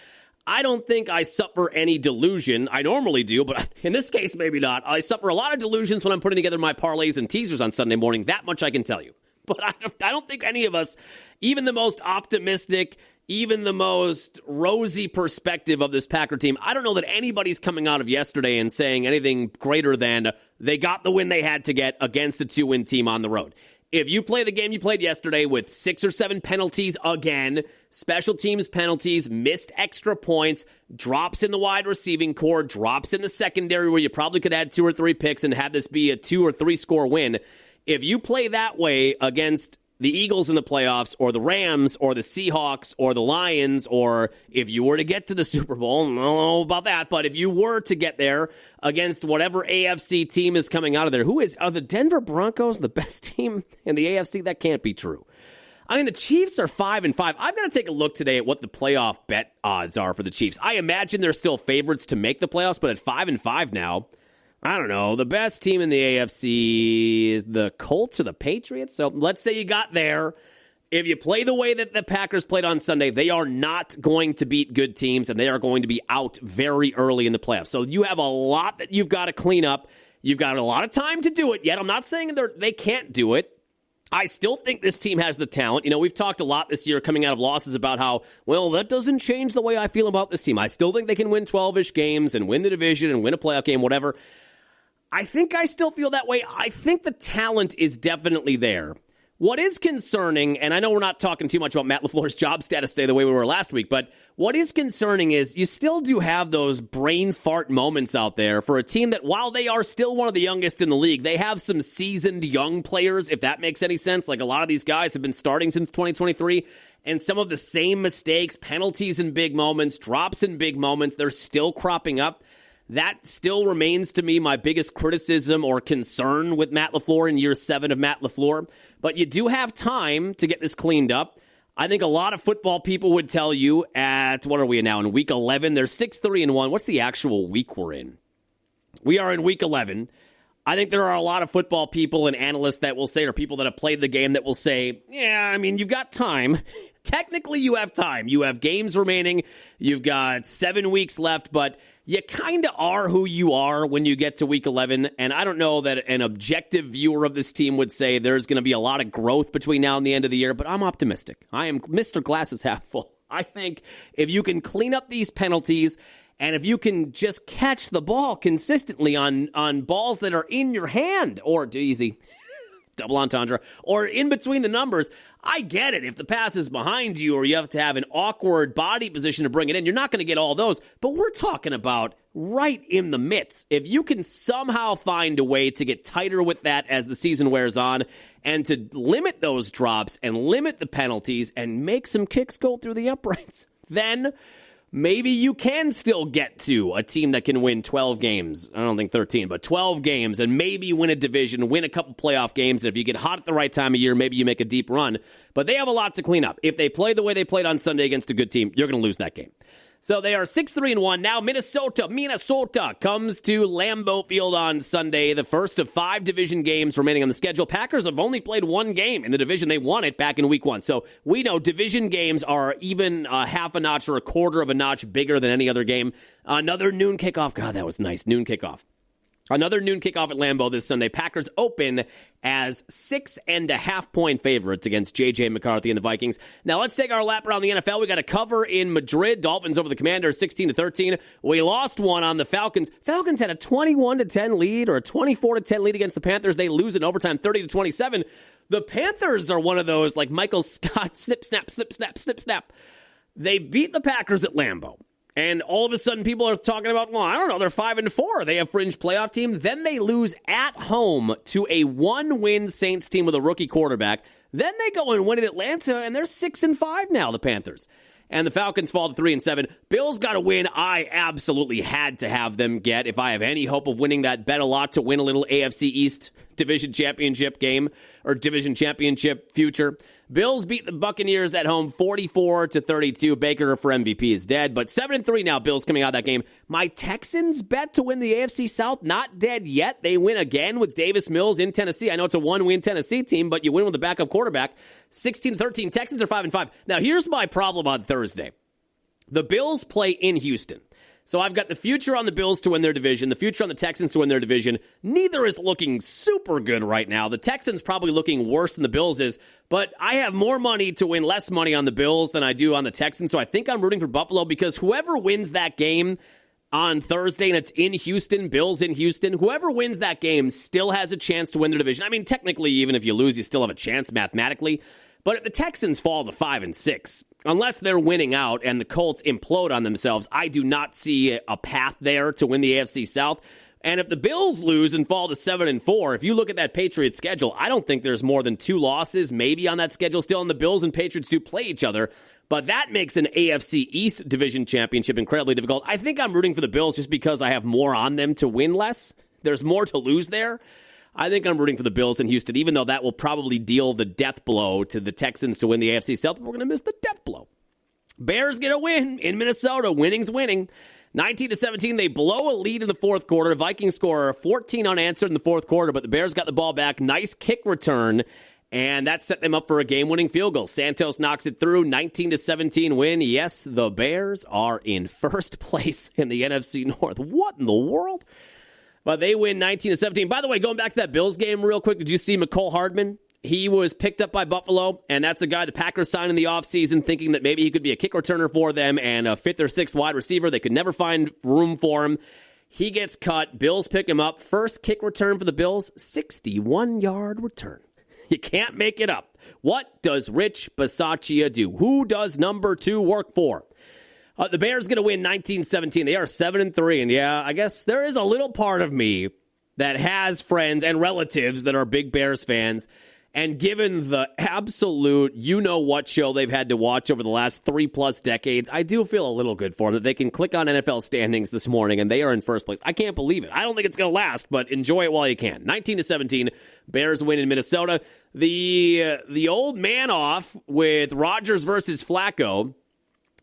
I don't think I suffer any delusion. I normally do, but in this case, maybe not. I suffer a lot of delusions when I'm putting together my parlays and teasers on Sunday morning. That much I can tell you. But I don't think any of us, even the most optimistic, even the most rosy perspective of this Packer team, I don't know that anybody's coming out of yesterday and saying anything greater than they got the win they had to get against a 2-win team on the road. If you play the game you played yesterday with 6 or 7 penalties again, special teams penalties, missed extra points, drops in the wide receiving core, drops in the secondary where you probably could add 2 or 3 picks and have this be a 2 or 3 score win, if you play that way against the Eagles in the playoffs, or the Rams, or the Seahawks, or the Lions, or if you were to get to the Super Bowl, I don't know about that, but if you were to get there against whatever AFC team is coming out of there, are the Denver Broncos the best team in the AFC? That can't be true. I mean, the Chiefs are 5-5. I've got to take a look today at what the playoff bet odds are for the Chiefs. I imagine they're still favorites to make the playoffs, but at 5-5 now, I don't know. The best team in the AFC is the Colts or the Patriots. So let's say you got there. If you play the way that the Packers played on Sunday, they are not going to beat good teams, and they are going to be out very early in the playoffs. So you have a lot that you've got to clean up. You've got a lot of time to do it yet. I'm not saying they can't do it. I still think this team has the talent. You know, we've talked a lot this year coming out of losses about how, well, that doesn't change the way I feel about this team. I still think they can win 12-ish games and win the division and win a playoff game, whatever. I think I still feel that way. I think the talent is definitely there. What is concerning, and I know we're not talking too much about Matt LaFleur's job status today the way we were last week, but what is concerning is you still do have those brain fart moments out there for a team that, while they are still one of the youngest in the league, they have some seasoned young players, if that makes any sense. Like, a lot of these guys have been starting since 2023, and some of the same mistakes, penalties in big moments, drops in big moments, they're still cropping up. That still remains to me my biggest criticism or concern with Matt LaFleur in year 7 of Matt LaFleur. But you do have time to get this cleaned up. I think a lot of football people would tell you at, what are we now, in week 11? They're 6-3-1. What's the actual week we're in? We are in week 11. I think there are a lot of football people and analysts that will say, or people that have played the game that will say, yeah, I mean, you've got time. Technically, you have time. You have games remaining. You've got 7 weeks left, but you kind of are who you are when you get to week 11, and I don't know that an objective viewer of this team would say there's going to be a lot of growth between now and the end of the year, but I'm optimistic. I am Mr. Glass is half full. I think if you can clean up these penalties, and if you can just catch the ball consistently on balls that are in your hand, or easy, double entendre, or in between the numbers, I get it. If the pass is behind you or you have to have an awkward body position to bring it in, you're not going to get all those. But we're talking about right in the midst. If you can somehow find a way to get tighter with that as the season wears on and to limit those drops and limit the penalties and make some kicks go through the uprights, then maybe you can still get to a team that can win 12 games. I don't think 13, but 12 games, and maybe win a division, win a couple playoff games. And if you get hot at the right time of year, maybe you make a deep run. But they have a lot to clean up. If they play the way they played on Sunday against a good team, you're going to lose that game. So they are 6-3-1. Now Minnesota comes to Lambeau Field on Sunday, the first of 5 division games remaining on the schedule. Packers have only played one game in the division. They won it back in week 1. So we know division games are even a half a notch or a quarter of a notch bigger than any other game. Another noon kickoff. God, that was nice. Noon kickoff. Another noon kickoff at Lambeau this Sunday. Packers open as 6.5-point favorites against J.J. McCarthy and the Vikings. Now let's take our lap around the NFL. We got a cover in Madrid. Dolphins over the Commanders, 16-13. We lost one on the Falcons. Falcons had a 21-10 lead or a 24-10 lead against the Panthers. They lose in overtime, 30-27. The Panthers are one of those like Michael Scott, snip, snap, snip, snap, snip, snap. They beat the Packers at Lambeau. And all of a sudden, people are talking about, well, I don't know, they're 5-4. They have fringe playoff team. Then they lose at home to a 1-win Saints team with a rookie quarterback. Then they go and win at Atlanta, and they're 6-5 now, the Panthers. And the Falcons fall to 3-7. Bills got a win I absolutely had to have them get if I have any hope of winning that bet a lot to win a little AFC East division championship game or division championship future. Bills beat the Buccaneers at home 44-32. Baker for MVP is dead, but 7-3 now. Bills coming out of that game. My Texans bet to win the AFC South, not dead yet. They win again with Davis Mills in Tennessee. I know it's a 1-win Tennessee team, but you win with a backup quarterback. 16-13. Texans are 5-5. Now here's my problem on Thursday. The Bills play in Houston. So I've got the future on the Bills to win their division, the future on the Texans to win their division. Neither is looking super good right now. The Texans probably looking worse than the Bills is, but I have more money to win less money on the Bills than I do on the Texans, so I think I'm rooting for Buffalo because whoever wins that game on Thursday, and it's in Houston, Bills in Houston, whoever wins that game still has a chance to win their division. I mean, technically, even if you lose, you still have a chance mathematically. But if the Texans fall to 5-6, unless they're winning out and the Colts implode on themselves, I do not see a path there to win the AFC South. And if the Bills lose and fall to 7-4, if you look at that Patriots schedule, I don't think there's more than 2 losses maybe on that schedule still, and the Bills and Patriots do play each other. But that makes an AFC East division championship incredibly difficult. I think I'm rooting for the Bills just because I have more on them to win less. There's more to lose there. I think I'm rooting for the Bills in Houston, even though that will probably deal the death blow to the Texans to win the AFC South. We're going to miss the death blow. Bears get a win in Minnesota. Winning's winning. 19-17, they blow a lead in the fourth quarter. Vikings score 14 unanswered in the fourth quarter, but the Bears got the ball back. Nice kick return, and that set them up for a game-winning field goal. Santos knocks it through. 19-17 win. Yes, the Bears are in first place in the NFC North. What in the world? But they win 19-17. By the way, going back to that Bills game real quick, did you see McCole Hardman? He was picked up by Buffalo, and that's a guy the Packers signed in the offseason thinking that maybe he could be a kick returner for them and a 5th or 6th wide receiver. They could never find room for him. He gets cut. Bills pick him up. First kick return for the Bills, 61-yard return. You can't make it up. What does Rich Bisaccia do? Who does number 2 work for? The Bears going to win 19-17. They are 7-3, and yeah, I guess there is a little part of me that has friends and relatives that are big Bears fans, and given the absolute you-know-what show they've had to watch over the last 3+ decades, I do feel a little good for them that they can click on NFL standings this morning, and they are in first place. I can't believe it. I don't think it's going to last, but enjoy it while you can. 19-17, Bears win in Minnesota. The old man off with Rodgers versus Flacco,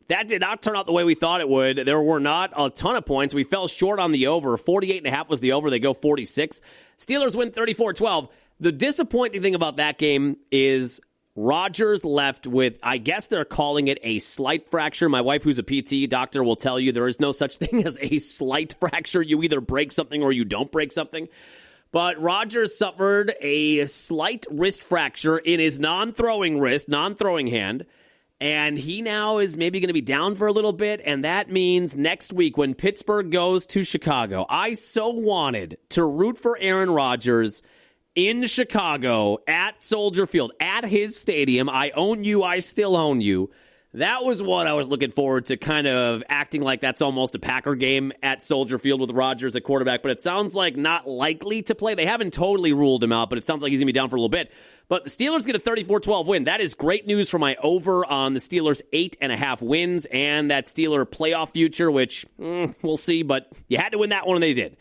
that did not turn out the way we thought it would. There were not a ton of points. We fell short on the over. 48.5 was the over. They go 46. Steelers win 34-12. The disappointing thing about that game is Rodgers left with, I guess they're calling it a slight fracture. My wife, who's a PT doctor, will tell you there is no such thing as a slight fracture. You either break something or you don't break something. But Rodgers suffered a slight wrist fracture in his non-throwing hand. And he now is maybe going to be down for a little bit, and that means next week when Pittsburgh goes to Chicago, I so wanted to root for Aaron Rodgers in Chicago at Soldier Field, at his stadium. I own you, I still own you. That was what I was looking forward to, kind of acting like that's almost a Packer game at Soldier Field with Rodgers at quarterback, but it sounds like not likely to play. They haven't totally ruled him out, but it sounds like he's going to be down for a little bit. But the Steelers get a 34-12 win. That is great news for my over on the Steelers' 8.5 wins and that Steeler playoff future, which we'll see, but you had to win that one, and they did.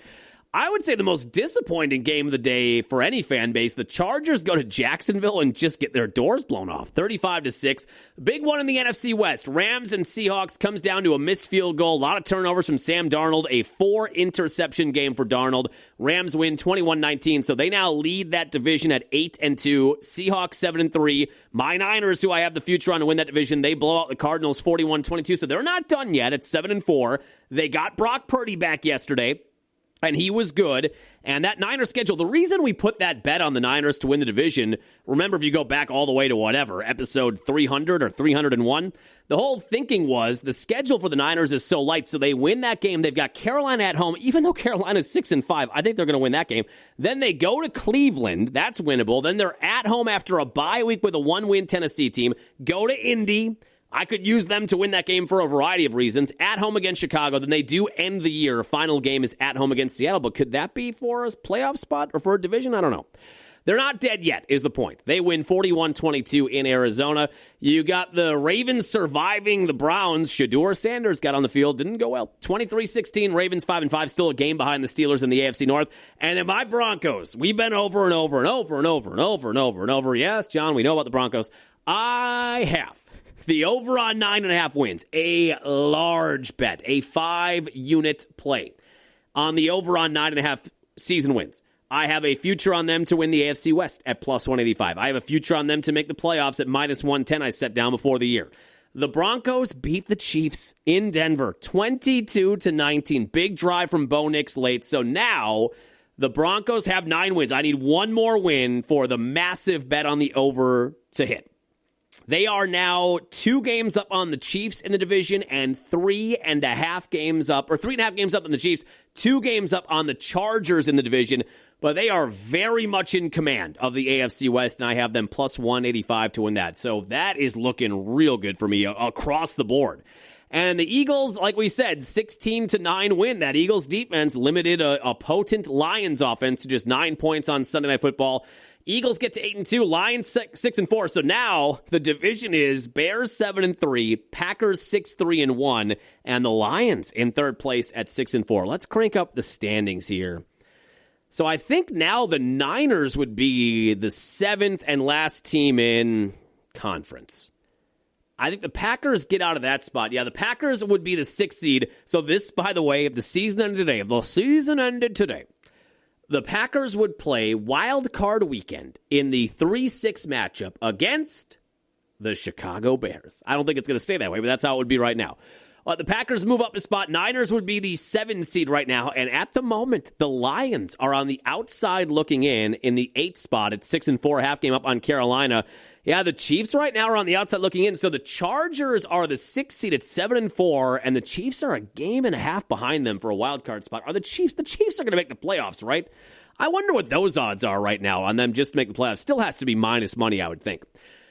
I would say the most disappointing game of the day for any fan base, the Chargers go to Jacksonville and just get their doors blown off, 35-6. Big one in the NFC West. Rams and Seahawks comes down to a missed field goal. A lot of turnovers from Sam Darnold, a 4-interception game for Darnold. Rams win 21-19, so they now lead that division at 8-2. Seahawks 7-3. My Niners, who I have the future on to win that division, they blow out the Cardinals 41-22, so they're not done yet at 7-4. They got Brock Purdy back yesterday, and he was good. And that Niners schedule, the reason we put that bet on the Niners to win the division, remember if you go back all the way to whatever, episode 300 or 301, the whole thinking was the schedule for the Niners is so light, so they win that game. They've got Carolina at home, even though Carolina's 6-5. I think they're going to win that game. Then they go to Cleveland. That's winnable. Then they're at home after a bye week with a 1-win Tennessee team. Go to Indy. I could use them to win that game for a variety of reasons. At home against Chicago, then they do end the year. Final game is at home against Seattle, but could that be for a playoff spot or for a division? I don't know. They're not dead yet, is the point. They win 41-22 in Arizona. You got the Ravens surviving the Browns. Shedeur Sanders got on the field. Didn't go well. 23-16, Ravens 5-5, still a game behind the Steelers in the AFC North. And then my Broncos. We've been over and over and over and over and over and over and over. Yes, John, we know about the Broncos. I have the over on 9.5 wins, a large bet, a 5-unit play on the over on 9.5 season wins. I have a future on them to win the AFC West at plus 185. I have a future on them to make the playoffs at minus 110 I set down before the year. The Broncos beat the Chiefs in Denver, 22-19. Big drive from Bo Nix late. So now the Broncos have 9 wins. I need one more win for the massive bet on the over to hit. They are now 2 games up on the Chiefs in the division and 3.5 games up, or 3.5 games up on the Chiefs, 2 games up on the Chargers in the division, but they are very much in command of the AFC West, and I have them plus 185 to win that. So that is looking real good for me across the board. And the Eagles, like we said, 16-9 win. That Eagles defense limited a potent Lions offense to just 9 points on Sunday Night Football. Eagles get to 8-2, Lions 6-4. So now the division is Bears 7-3, Packers 6-3-1, and the Lions in third place at 6-4. Let's crank up the standings here. So I think now the Niners would be the 7th and last team in conference. I think the Packers get out of that spot. Yeah, the Packers would be the 6th seed. So this, by the way, if the season ended today, the Packers would play wild card weekend in the 3-6 matchup against the Chicago Bears. I don't think it's going to stay that way, but that's how it would be right now. The Packers move up a spot. Niners would be the 7th seed right now, and at the moment, the Lions are on the outside looking in the 8th spot at 6-4, half game up on Carolina. Yeah, the Chiefs right now are on the outside looking in, so the Chargers are the 6th seed at 7-4, and the Chiefs are a game and a half behind them for a wild card spot. Are the Chiefs are going to make the playoffs, right? I wonder what those odds are right now on them just to make the playoffs. Still has to be minus money, I would think.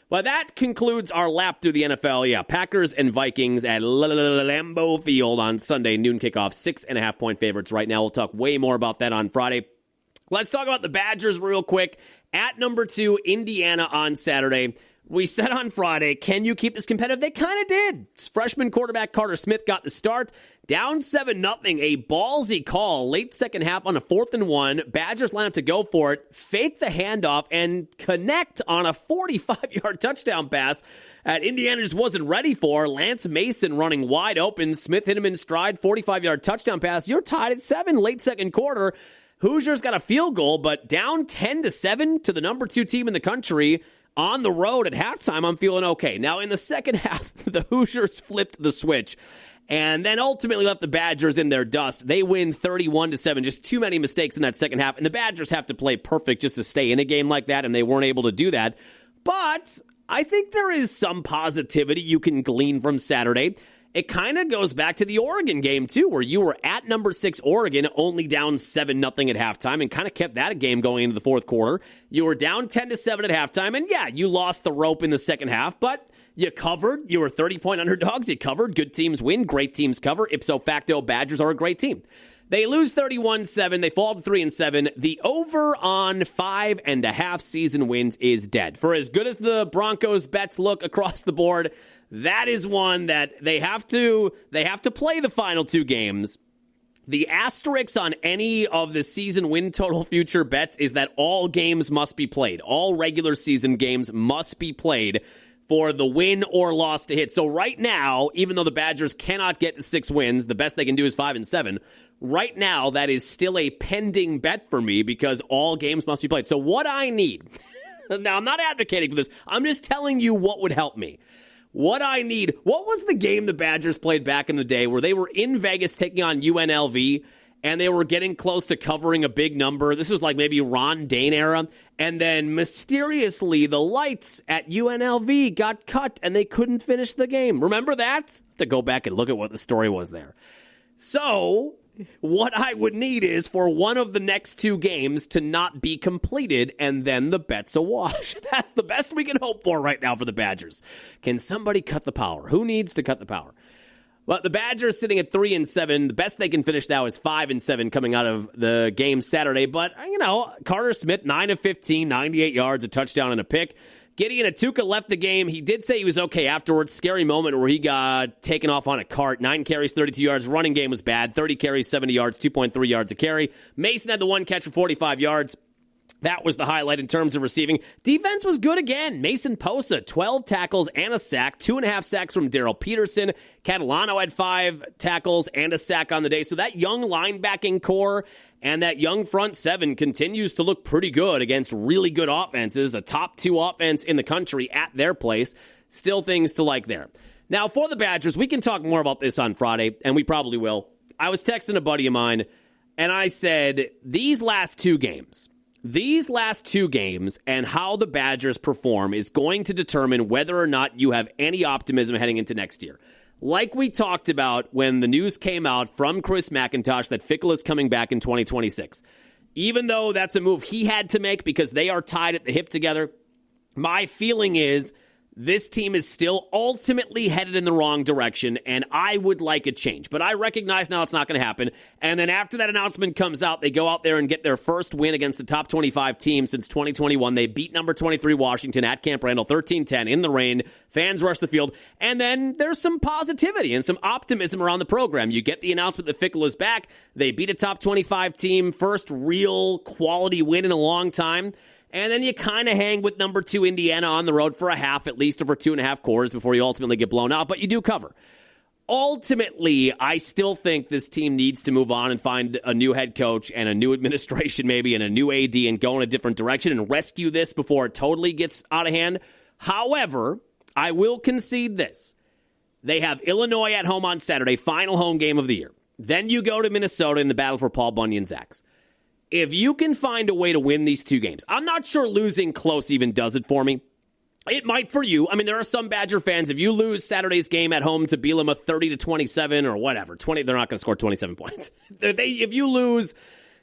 But that concludes our lap through the NFL. Yeah, Packers and Vikings at Lambeau Field on Sunday, noon kickoff, 6.5-point favorites right now. We'll talk way more about that on Friday. Let's talk about the Badgers real quick. At number 2, Indiana on Saturday. We said on Friday, can you keep this competitive? They kind of did. Freshman quarterback Carter Smith got the start. Down 7-0, a ballsy call late second half on a 4th and 1. Badgers line up to go for it, fake the handoff, and connect on a 45-yard touchdown pass that Indiana just wasn't ready for. Lance Mason running wide open. Smith hit him in stride, 45-yard touchdown pass. You're tied at 7 late second quarter. Hoosiers got a field goal, but down 10-7 to the number 2 team in the country on the road at halftime. I'm feeling okay. Now, in the second half, the Hoosiers flipped the switch and then ultimately left the Badgers in their dust. They win 31-7. Just too many mistakes in that second half, and the Badgers have to play perfect just to stay in a game like that, and they weren't able to do that. But I think there is some positivity you can glean from Saturday. It kind of goes back to the Oregon game, too, where you were at number 6 Oregon, only down 7-0 at halftime, and kind of kept that game going into the fourth quarter. You were down 10-7 at halftime, and yeah, you lost the rope in the second half, but you covered. You were 30-point underdogs. You covered. Good teams win. Great teams cover. Ipso facto, Badgers are a great team. They lose 31-7. They fall to 3-7. The over on 5.5 season wins is dead. For as good as the Broncos bets look across the board, that is one that they have to play the final 2 games. The asterisk on any of the season win total future bets is that all games must be played. All regular season games must be played for the win or loss to hit. So right now, even though the Badgers cannot get to 6 wins, the best they can do is 5-7. Right now, that is still a pending bet for me because all games must be played. So what I need, now I'm not advocating for this, I'm just telling you what would help me. What I need, what was the game the Badgers played back in the day where they were in Vegas taking on UNLV and they were getting close to covering a big number? This was like maybe Ron Dane era. And then mysteriously the lights at UNLV got cut and they couldn't finish the game. Remember that? To go back and look at what the story was there. So what I would need is for one of the next 2 games to not be completed, and then the bet's a wash. That's the best we can hope for right now for the Badgers. Can somebody cut the power? Who needs to cut the power? But the Badgers sitting at 3-7. The best they can finish now is 5-7 coming out of the game Saturday. But, Carter Smith, 9 of 15, 98 yards, a touchdown and a pick. Gideon Atuka left the game. He did say he was okay afterwards. Scary moment where he got taken off on a cart. 9 carries, 32 yards. Running game was bad. 30 carries, 70 yards, 2.3 yards a carry. Mason had the 1 catch for 45 yards. That was the highlight in terms of receiving. Defense was good again. Mason Posa, 12 tackles and a sack. 2.5 sacks from Darrell Peterson. Catalano had 5 tackles and a sack on the day. So that young linebacking core and that young front 7 continues to look pretty good against really good offenses. A top 2 offense in the country at their place. Still things to like there. Now, for the Badgers, we can talk more about this on Friday, and we probably will. I was texting a buddy of mine, and I said, these last two games and how the Badgers perform is going to determine whether or not you have any optimism heading into next year. Like we talked about when the news came out from Chris McIntosh that Fickell is coming back in 2026. Even though that's a move he had to make because they are tied at the hip together, my feeling is this team is still ultimately headed in the wrong direction, and I would like a change. But I recognize now it's not going to happen. And then after that announcement comes out, they go out there and get their first win against the top 25 team since 2021. They beat number 23 Washington at Camp Randall 13-10 in the rain. Fans rush the field. And then there's some positivity and some optimism around the program. You get the announcement that Fickell is back. They beat a top 25 team, first real quality win in a long time. And then you kind of hang with number 2 Indiana on the road for a half, at least over 2.5 quarters before you ultimately get blown out. But you do cover. Ultimately, I still think this team needs to move on and find a new head coach and a new administration maybe and a new AD and go in a different direction and rescue this before it totally gets out of hand. However, I will concede this. They have Illinois at home on Saturday, final home game of the year. Then you go to Minnesota in the battle for Paul Bunyan's axe. If you can find a way to win these two games, I'm not sure losing close even does it for me. It might for you. I mean, there are some Badger fans. If you lose Saturday's game at home to Bielema 30-27 or whatever, 20, they're not going to score 27 points. If you lose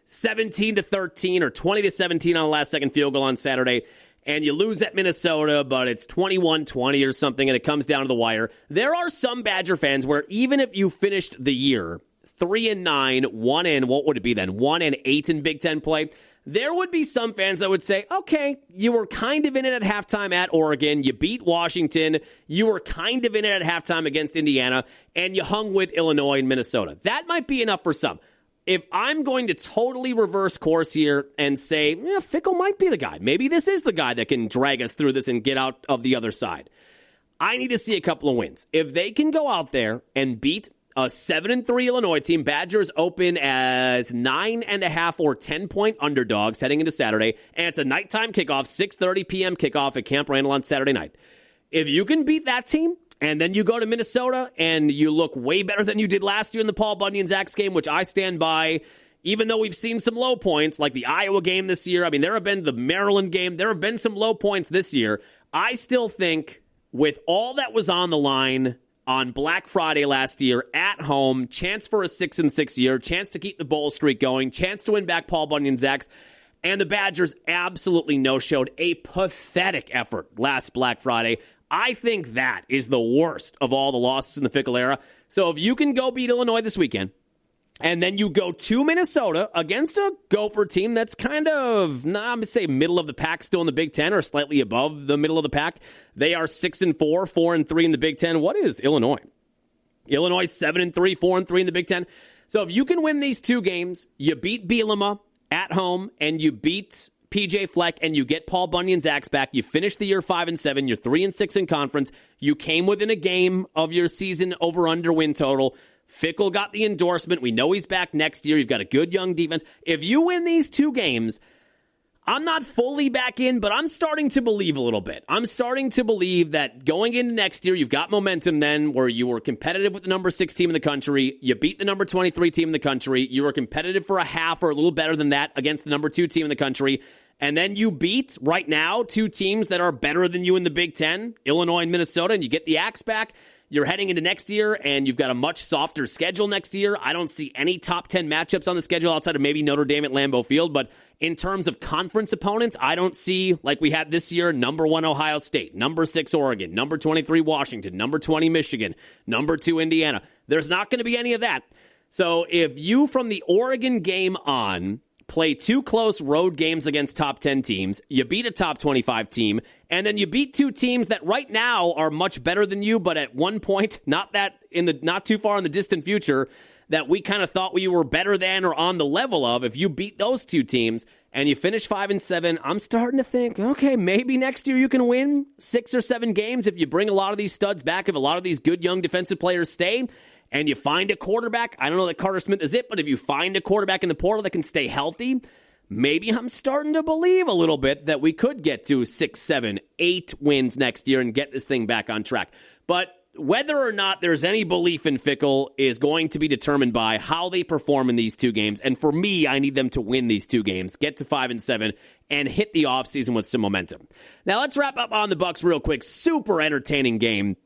17-13 or 20-17 on the last second field goal on Saturday, and you lose at Minnesota, but it's 21-20 or something, and it comes down to the wire, there are some Badger fans where even if you finished the year 3-9, 1-8 in Big Ten play, there would be some fans that would say, okay, you were kind of in it at halftime at Oregon, you beat Washington, you were kind of in it at halftime against Indiana, and you hung with Illinois and Minnesota. That might be enough for some. If I'm going to totally reverse course here and say, Fickell might be the guy, maybe this is the guy that can drag us through this and get out of the other side, I need to see a couple of wins. If they can go out there and beat a 7-3 Illinois team, Badgers open as 9.5 or 10-point underdogs heading into Saturday, and it's a nighttime kickoff, 6:30 p.m. kickoff at Camp Randall on Saturday night. If you can beat that team, and then you go to Minnesota, and you look way better than you did last year in the Paul Bunyan's axe game, which I stand by, even though we've seen some low points, like the Iowa game this year. I mean, there have been the Maryland game. There have been some low points this year. I still think with all that was on the line on Black Friday last year at home, chance for a 6-6 year, chance to keep the bowl streak going, chance to win back Paul Bunyan's Zax, and the Badgers absolutely no-showed a pathetic effort last Black Friday. I think that is the worst of all the losses in the Fickell era. So if you can go beat Illinois this weekend, and then you go to Minnesota against a Gopher team that's kind of, I'm going to say middle of the pack still in the Big Ten or slightly above the middle of the pack. They are 6-4, 4-3 in the Big Ten. What is Illinois? Illinois 7-3, 4-3 in the Big Ten. So if you can win these two games, you beat Bielema at home and you beat PJ Fleck and you get Paul Bunyan's Zax back, you finish the year 5-7, you're 3-6 in conference, you came within a game of your season over-under win total. Fickell got the endorsement. We know he's back next year. You've got a good young defense. If you win these two games, I'm not fully back in, but I'm starting to believe a little bit. I'm starting to believe that going into next year, you've got momentum then where you were competitive with the number 6 team in the country. You beat the number 23 team in the country. You were competitive for a half or a little better than that against the number 2 team in the country. And then you beat, right now, 2 teams that are better than you in the Big Ten, Illinois and Minnesota, and you get the axe back. You're heading into next year, and you've got a much softer schedule next year. I don't see any top 10 matchups on the schedule outside of maybe Notre Dame at Lambeau Field, but in terms of conference opponents, I don't see, like we had this year, number 1 Ohio State, number 6 Oregon, number 23 Washington, number 20 Michigan, number 2 Indiana. There's not going to be any of that. So if you, from the Oregon game on, play 2 close road games against top 10 teams, you beat a top 25 team, and then you beat 2 teams that right now are much better than you, but at one point, not too far in the distant future, that we kind of thought we were better than or on the level of. If you beat those 2 teams and you finish 5-7, I'm starting to think, okay, maybe next year you can win 6 or 7 games if you bring a lot of these studs back, if a lot of these good young defensive players stay. And you find a quarterback, I don't know that Carter Smith is it, but if you find a quarterback in the portal that can stay healthy, maybe I'm starting to believe a little bit that we could get to 6, 7, 8 wins next year and get this thing back on track. But whether or not there's any belief in Fickell is going to be determined by how they perform in these 2 games. And for me, I need them to win these 2 games, get to 5-7, and hit the offseason with some momentum. Now let's wrap up on the Bucks real quick. Super entertaining game.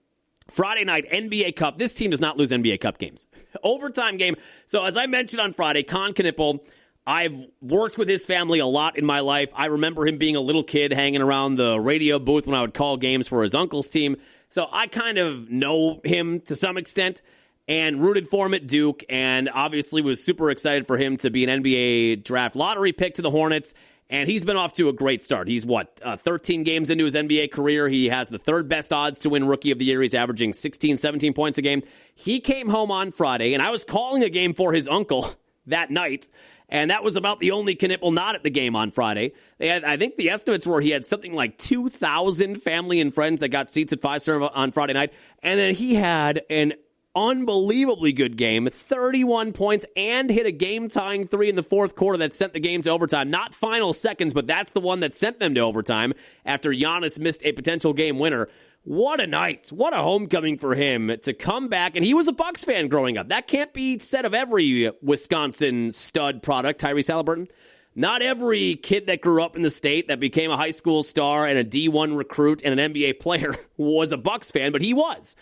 Friday night, NBA Cup. This team does not lose NBA Cup games. Overtime game. So as I mentioned on Friday, Con Knippel, I've worked with his family a lot in my life. I remember him being a little kid hanging around the radio booth when I would call games for his uncle's team. So I kind of know him to some extent and rooted for him at Duke, and obviously was super excited for him to be an NBA draft lottery pick to the Hornets. And he's been off to a great start. He's, 13 games into his NBA career. He has the 3rd best odds to win Rookie of the Year. He's averaging 16, 17 points a game. He came home on Friday, and I was calling a game for his uncle that night, and that was about the only Knippel not at the game on Friday. I think the estimates were he had something like 2,000 family and friends that got seats at Fiserv on Friday night, and then he had an unbelievably good game, 31 points, and hit a game-tying 3 in the 4th quarter that sent the game to overtime. Not final seconds, but that's the one that sent them to overtime after Giannis missed a potential game winner. What a night. What a homecoming for him to come back. And he was a Bucks fan growing up. That can't be said of every Wisconsin stud product, Tyrese Halliburton. Not every kid that grew up in the state that became a high school star and a D1 recruit and an NBA player was a Bucks fan, but he was.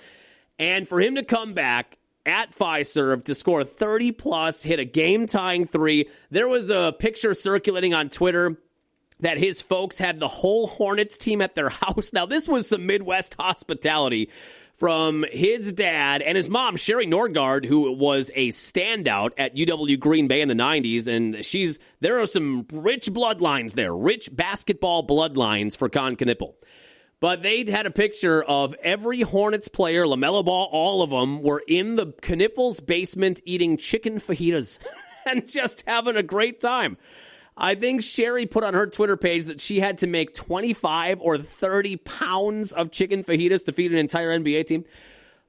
And for him to come back at Fiserv to score 30-plus, hit a game-tying 3, there was a picture circulating on Twitter that his folks had the whole Hornets team at their house. Now, this was some Midwest hospitality from his dad and his mom, Sherry Nordgaard, who was a standout at UW Green Bay in the 90s. And there are some rich bloodlines there, rich basketball bloodlines for Con Knippel. But they had a picture of every Hornets player, LaMelo Ball, all of them, were in the Knippel's basement eating chicken fajitas and just having a great time. I think Sherry put on her Twitter page that she had to make 25 or 30 pounds of chicken fajitas to feed an entire NBA team.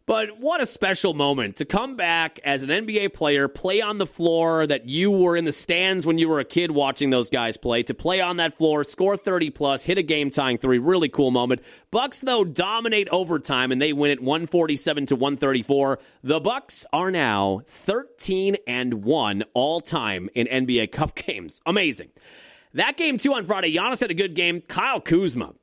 But what a special moment to come back as an NBA player, play on the floor that you were in the stands when you were a kid watching those guys play, to play on that floor, score 30-plus, hit a game-tying 3. Really cool moment. Bucks, though, dominate overtime, and they win it 147-134. The Bucks are now 13-1 all-time in NBA Cup games. Amazing. That game, too, on Friday, Giannis had a good game. Kyle Kuzma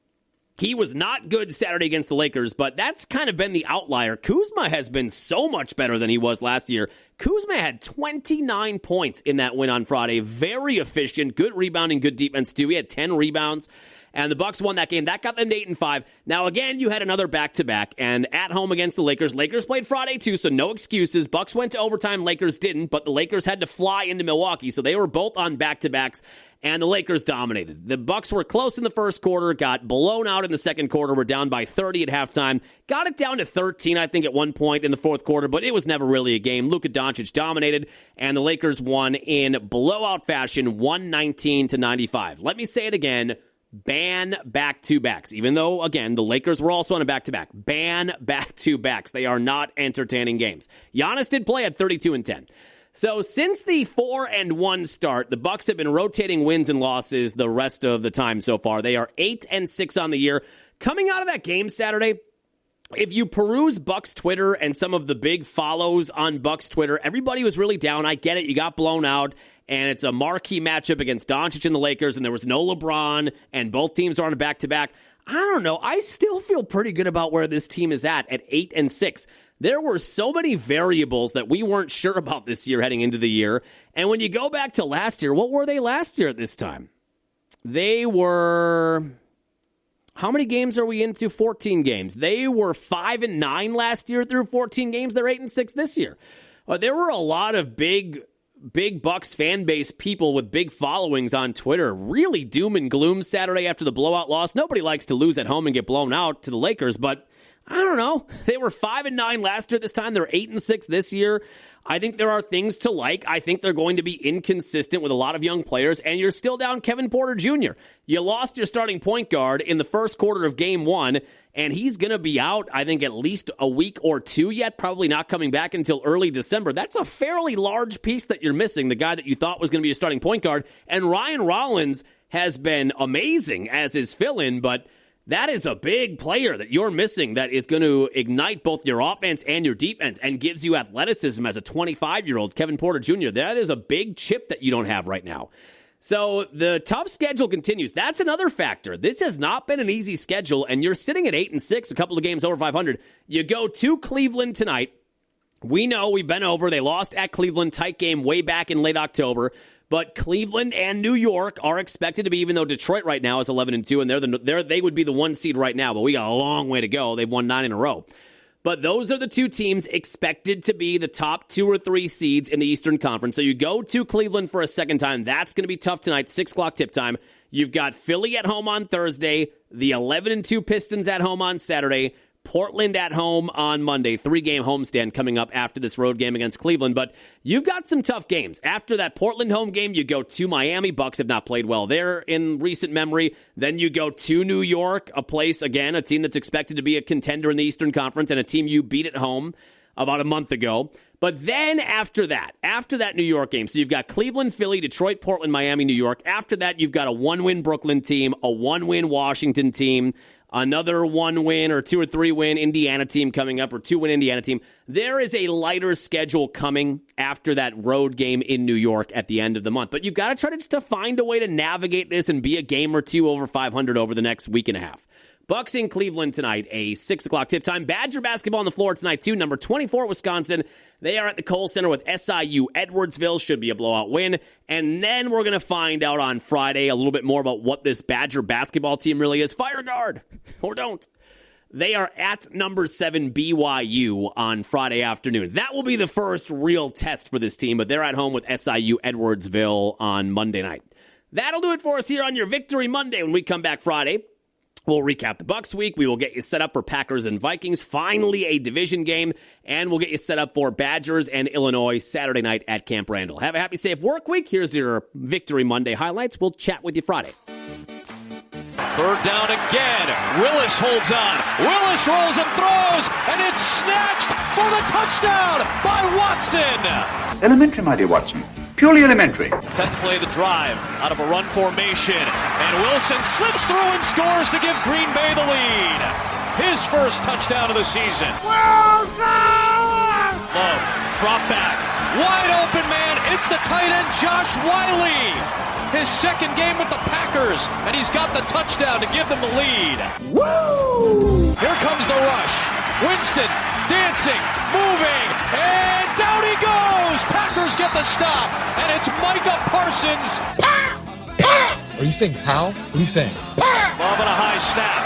He was not good Saturday against the Lakers, but that's kind of been the outlier. Kuzma has been so much better than he was last year. Kuzma had 29 points in that win on Friday. Very efficient, good rebounding, good defense too. He had 10 rebounds, and the Bucks won that game. That got them to 8-5. Now, again, you had another back-to-back, and at home against the Lakers. Lakers played Friday too, so no excuses. Bucks went to overtime, Lakers didn't, but the Lakers had to fly into Milwaukee, so they were both on back-to-backs. And the Lakers dominated. The Bucks were close in the first quarter, got blown out in the second quarter, were down by 30 at halftime, got it down to 13, I think, at one point in the fourth quarter, but it was never really a game. Luka Doncic dominated, and the Lakers won in blowout fashion, 119-95. Let me say it again, ban back-to-backs. Even though, again, the Lakers were also on a back-to-back. Ban back-to-backs. They are not entertaining games. Giannis did play at 32-10. So since the 4-1 start, the Bucks have been rotating wins and losses the rest of the time so far. They are 8-6 on the year. Coming out of that game Saturday, if you peruse Bucks Twitter and some of the big follows on Bucks Twitter, everybody was really down. I get it. You got blown out, and it's a marquee matchup against Doncic and the Lakers, and there was no LeBron, and both teams are on a back-to-back. I don't know. I still feel pretty good about where this team is at 8-6. There were so many variables that we weren't sure about this year heading into the year. And when you go back to last year, what were they last year at this time? They were... How many games are we into? 14 games. They were 5-9 last year through 14 games. They're 8-6 this year. There were a lot of big Bucks fan base people with big followings on Twitter. Really doom and gloom Saturday after the blowout loss. Nobody likes to lose at home and get blown out to the Lakers, but I don't know. They were 5-9 last year. This time they're 8-6 this year. I think there are things to like. I think they're going to be inconsistent with a lot of young players, and you're still down Kevin Porter Jr. You lost your starting point guard in the first quarter of game one, and he's going to be out, I think, at least a week or two yet, probably not coming back until early December. That's a fairly large piece that you're missing, the guy that you thought was going to be your starting point guard. And Ryan Rollins has been amazing as his fill-in, but that is a big player that you're missing that is going to ignite both your offense and your defense and gives you athleticism as a 25-year-old, Kevin Porter Jr. That is a big chip that you don't have right now. So the tough schedule continues. That's another factor. This has not been an easy schedule, and you're sitting at 8-6, a couple of games over 500. You go to Cleveland tonight. We know we've been over. They lost at Cleveland, tight game way back in late October. But Cleveland and New York are expected to be, even though Detroit right now is 11-2, and they would be the one seed right now, but we got a long way to go. They've won 9 in a row. But those are the two teams expected to be the top 2 or 3 seeds in the Eastern Conference. So you go to Cleveland for a second time. That's going to be tough tonight, 6 o'clock tip time. You've got Philly at home on Thursday, the 11-2 Pistons at home on Saturday, Portland at home on Monday, 3-game homestand coming up after this road game against Cleveland. But you've got some tough games. After that Portland home game, you go to Miami. Bucks have not played well there in recent memory. Then you go to New York, a place, again, a team that's expected to be a contender in the Eastern Conference and a team you beat at home about a month ago. But then after that New York game, so you've got Cleveland, Philly, Detroit, Portland, Miami, New York. After that, you've got a 1-win Brooklyn team, a 1-win Washington team, another 1-win or 2 or 3-win Indiana team coming up, or 2-win Indiana team. There is a lighter schedule coming after that road game in New York at the end of the month. But you've got to try to find a way to navigate this and be a game or two over 500 over the next week and a half. Bucks in Cleveland tonight, a 6 o'clock tip time. Badger basketball on the floor tonight, too. Number 24, Wisconsin. They are at the Kohl Center with SIU. Edwardsville should be a blowout win. And then we're going to find out on Friday a little bit more about what this Badger basketball team really is. Fire guard, or don't. They are at number 7 BYU on Friday afternoon. That will be the first real test for this team, but they're at home with SIU Edwardsville on Monday night. That'll do it for us here on your Victory Monday. When we come back Friday, we'll recap the Bucks week. We will get you set up for Packers and Vikings. Finally, a division game. And we'll get you set up for Badgers and Illinois Saturday night at Camp Randall. Have a happy, safe work week. Here's your Victory Monday highlights. We'll chat with you Friday. Third down again. Willis holds on. Willis rolls and throws, and it's snatched for the touchdown by Watson. Elementary, my dear Watson. Purely elementary. 10th play of the drive out of a run formation. And Wilson slips through and scores to give Green Bay the lead. His first touchdown of the season. Love, drop back. Wide open man. It's the tight end, Josh Wiley. His second game with the Packers, and he's got the touchdown to give them the lead. Woo! Here comes the rush. Winston dancing, moving, and down he goes. Packers get the stop, and it's Micah Parsons. Are you saying pow? What are you saying? Love and a high snap.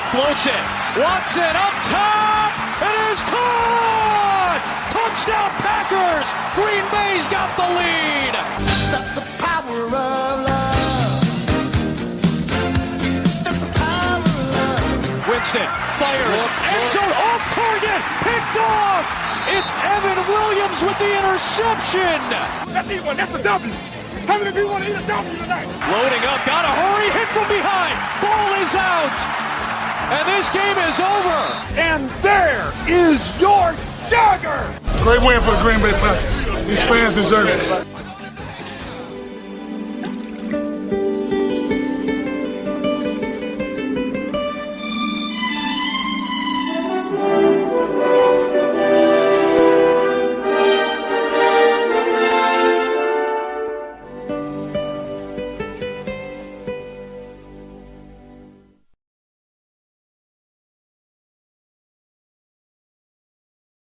Floats it. Watson up top. It is caught! Touchdown Packers! Green Bay's got the lead. That's the power of love. That's the power of love. Winston fires. End zone off target. Picked off. It's Evan Williams with the interception. That's E1. That's a W. How many people want to eat a W tonight? Loading up. Gotta hurry. Hit from behind. Ball is out. And this game is over. And there is your dagger. Great win for the Green Bay Packers. These fans deserve it.